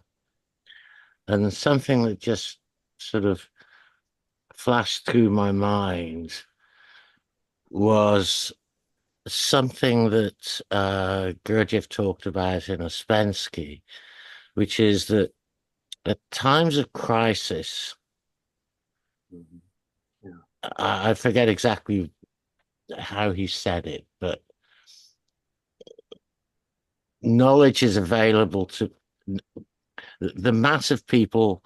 And something that just sort of flashed through my mind was something that Gurdjieff talked about in Ouspensky, which is that at times of crisis, I forget exactly how he said it, but knowledge is available to the mass of people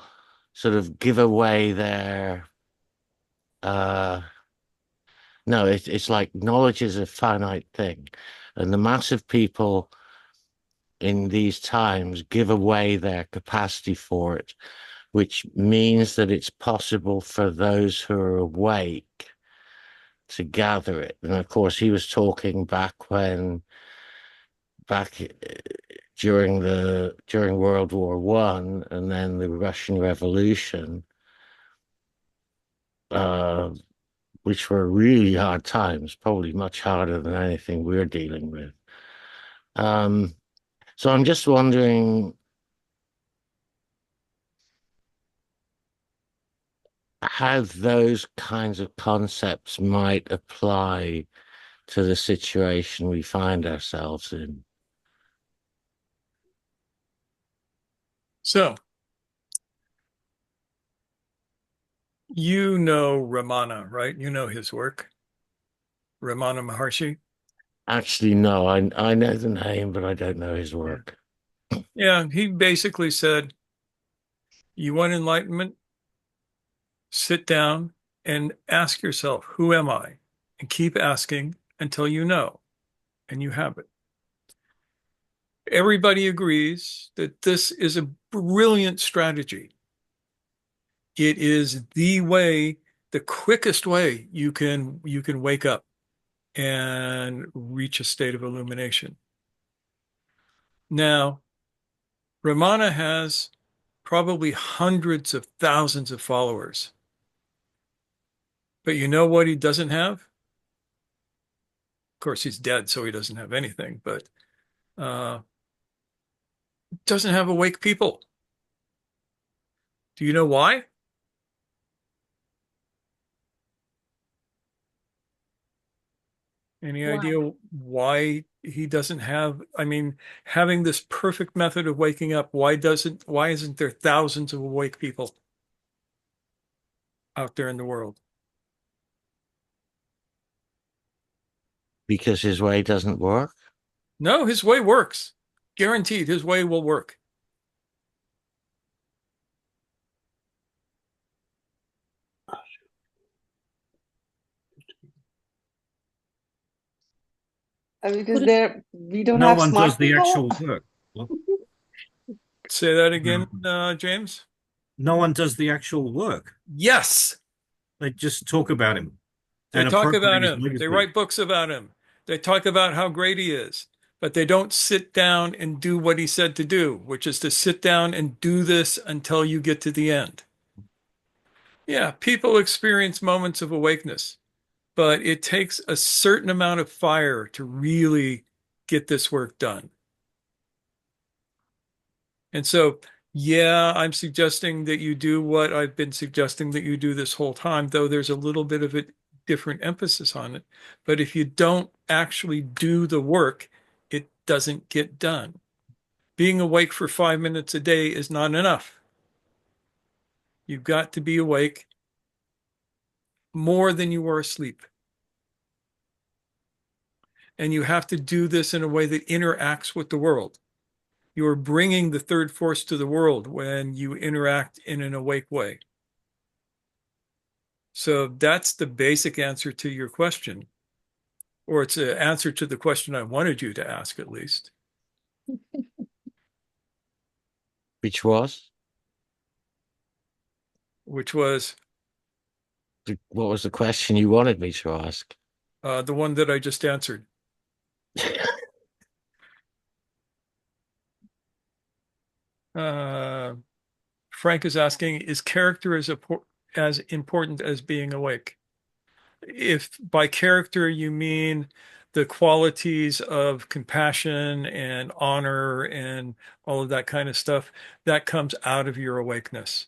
sort of give away their no, it's like knowledge is a finite thing, and the mass of people in these times give away their capacity for it, which means that it's possible for those who are awake to gather it. And of course, he was talking back during World War One and then the Russian Revolution, which were really hard times, probably much harder than anything we're dealing with. So I'm just wondering how those kinds of concepts might apply to the situation we find ourselves in. So, you know Ramana, right? You know his work, Ramana Maharshi. Actually, no, I know the name, but I don't know his work. Yeah, he basically said, you want enlightenment? Sit down and ask yourself, who am I? And keep asking until you know, and you have it. Everybody agrees that this is a brilliant strategy. It is the way, the quickest way you can wake up and reach a state of illumination. Now, Ramana has probably hundreds of thousands of followers. But you know what he doesn't have? Of course, he's dead, so he doesn't have anything, but doesn't have awake people. Do you know why? Any Why? idea why he doesn't have, I mean, having this perfect method of waking up, why isn't there thousands of awake people out there in the world? Because his way doesn't work? No, his way works. Guaranteed, his way will work. Because we don't No have one does smart the people. actual work. Well, Say that again, James. no one does the actual work. Yes, They just talk about him they and talk appropriate about his him. They legacy. write books about him. They talk about how great he is, but they don't sit down and do what he said to do, which is to sit down and do this until you get to the end. Yeah, people experience moments of awakeness, but it takes a certain amount of fire to really get this work done. And so, yeah, I'm suggesting that you do what I've been suggesting that you do this whole time, though there's a little bit of a different emphasis on it. But if you don't actually do the work, it doesn't get done. Being awake for 5 minutes a day is not enough. You've got to be awake more than you were asleep. And you have to do this in a way that interacts with the world. You are bringing the third force to the world when you interact in an awake way. So that's the basic answer to your question, or it's an answer to the question I wanted you to ask at least. Which was? Which was What was the question you wanted me to ask? the one that I just answered. Frank is asking, is character as important as being awake? If by character you mean the qualities of compassion and honor and all of that kind of stuff, that comes out of your awakeness.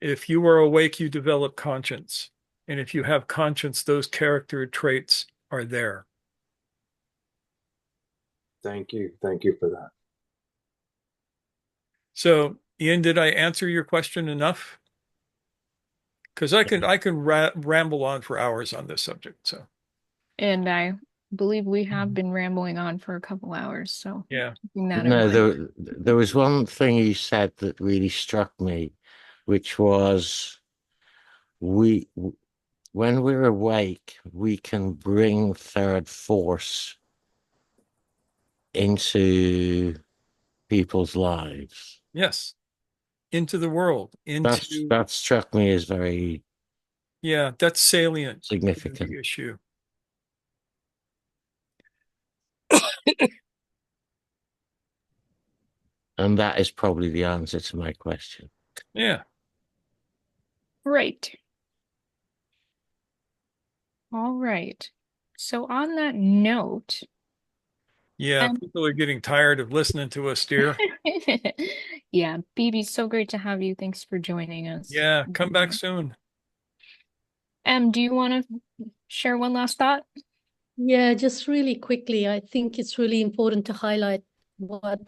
If you are awake, you develop conscience. And if you have conscience, those character traits are there. Thank you. Thank you for that. So, Ian, did I answer your question enough? because I can ramble on for hours on this subject. So And I believe we have been rambling on for a couple hours, so yeah, keeping that in No, mind. there was one thing you said that really struck me, which was we when we're awake, we can bring third force into people's lives. yes, into the world, into That struck me as very yeah, that's salient to significant. the issue. And that is probably the answer to my question. Yeah. Right. All right. So on that note, Yeah, people are getting tired of listening to us, dear. yeah, BB, so great to have you. Thanks for joining us. Yeah, come back soon. Do you want to share one last thought? Yeah, just really quickly, I think it's really important to highlight what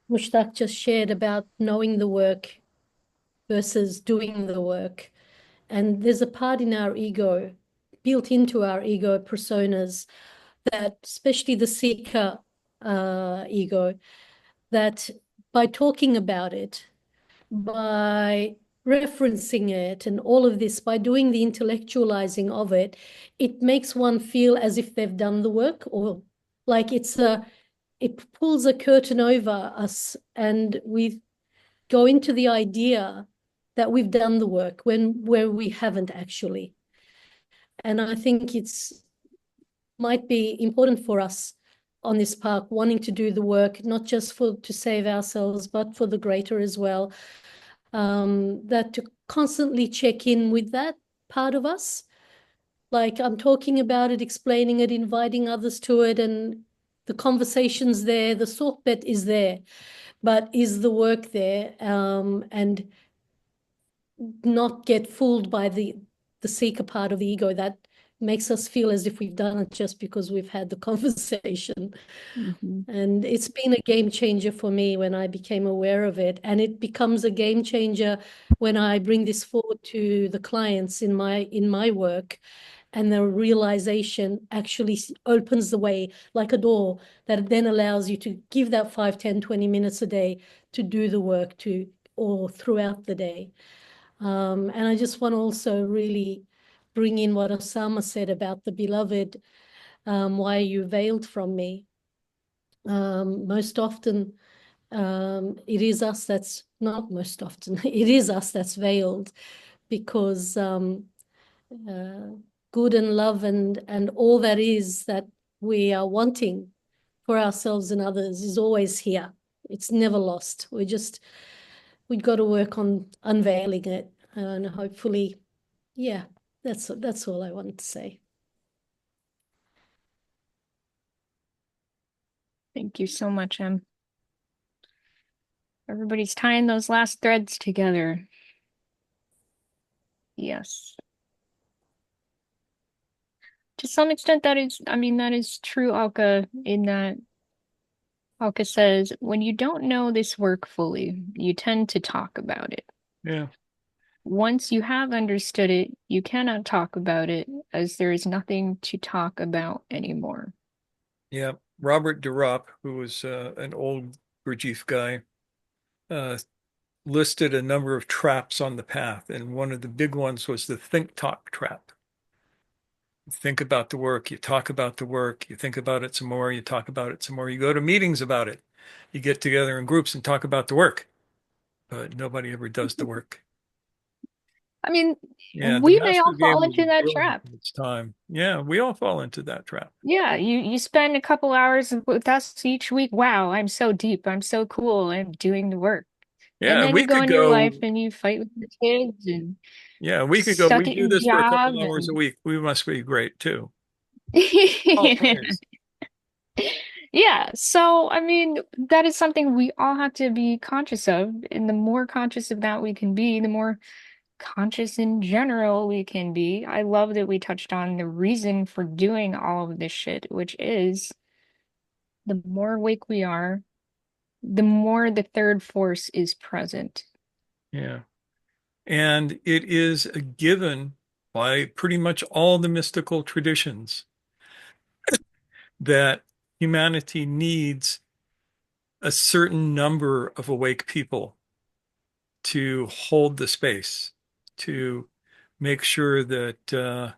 Mushtaq just shared about knowing the work versus doing the work. And there's a part in our ego, built into our ego personas, that especially the seeker ego, that by talking about it, by referencing it and all of this, by doing the intellectualizing of it, it makes one feel as if they've done the work, or like it pulls a curtain over us and we go into the idea that we've done the work where we haven't actually. And I think it's might be important for us on this park, wanting to do the work, not just to save ourselves, but for the greater as well. That to constantly check in with that part of us. Like I'm talking about it, explaining it, inviting others to it, and the conversation's there, the sort bet is there, but is the work there? And not get fooled by the seeker part of the ego that makes us feel as if we've done it just because we've had the conversation. And it's been a game changer for me when I became aware of it. And it becomes a game changer when I bring this forward to the clients in my work. And the realization actually opens the way like a door that then allows you to give that 5, 10, 20 minutes a day to do the work or throughout the day. And I just want to also really bring in what Osama said about the beloved. Why are you veiled from me? Most often, it is us that's not most often, it is us that's veiled because good and love and all that is that we are wanting for ourselves and others is always here. It's never lost. We've got to work on unveiling it, and hopefully, yeah, that's all I wanted to say. Thank you so much, Em. Everybody's tying those last threads together. Yes. To some extent, that is true, Alka, in that Alka says, when you don't know this work fully, you tend to talk about it. Yeah. Once you have understood it, you cannot talk about it as there is nothing to talk about anymore. Yeah. Robert Durop, who was an old Gurdjieff guy, listed a number of traps on the path. And one of the big ones was the think talk trap. You think about the work, you talk about the work, you think about it some more, you talk about it some more, you go to meetings about it, you get together in groups and talk about the work, but nobody ever does the work. I mean, Yeah, the we may master all fall game was into that brilliant trap. in its time. Yeah, we all fall into that trap. Yeah, you spend a couple hours with us each week. Wow, I'm so deep. I'm so cool. I'm doing the work. And Yeah, then you we go could in your go. life and you fight with your kids and Yeah, we could go. stuck We at do your this for a couple job hours a and week. We must be great too. Oh, please. yeah, so I mean, that is something we all have to be conscious of. And the more conscious of that we can be, the more conscious in general we can be. I love that we touched on the reason for doing all of this shit, which is the more awake we are, the more the third force is present. Yeah. And it is a given by pretty much all the mystical traditions that humanity needs a certain number of awake people to hold the space, to make sure that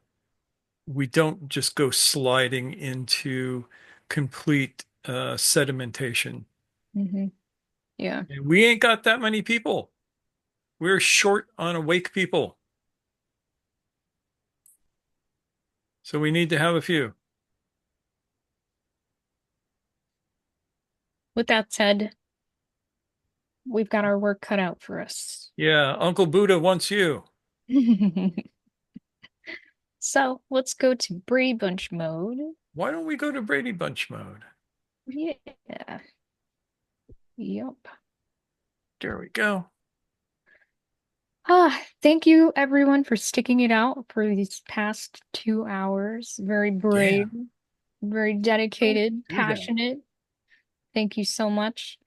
we don't just go sliding into complete sedimentation. Mm-hmm. Yeah. And we ain't got that many people. We're short on awake people. So we need to have a few. With that said, we've got our work cut out for us. Yeah, Uncle Buddha wants you. So let's go to Brady Bunch mode. Why don't we go to Brady Bunch mode? Yeah. Yep. There we go. Thank you everyone for sticking it out for these past 2 hours. Very brave, very dedicated, passionate. Thank you so much.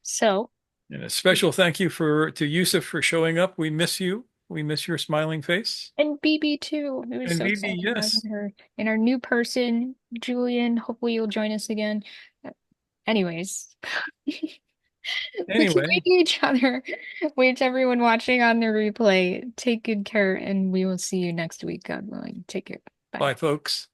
So, and a special thank you to Yusuf for showing up. We miss you. We miss your smiling face. And BB too. It was And so BB, exciting yes. having her. And our new person, Julian. Hopefully you'll join us again. Anyways. We keep Anyway, each other. Wait to everyone watching on the replay. Take good care, and we will see you next week, God willing. Take care. bye, folks.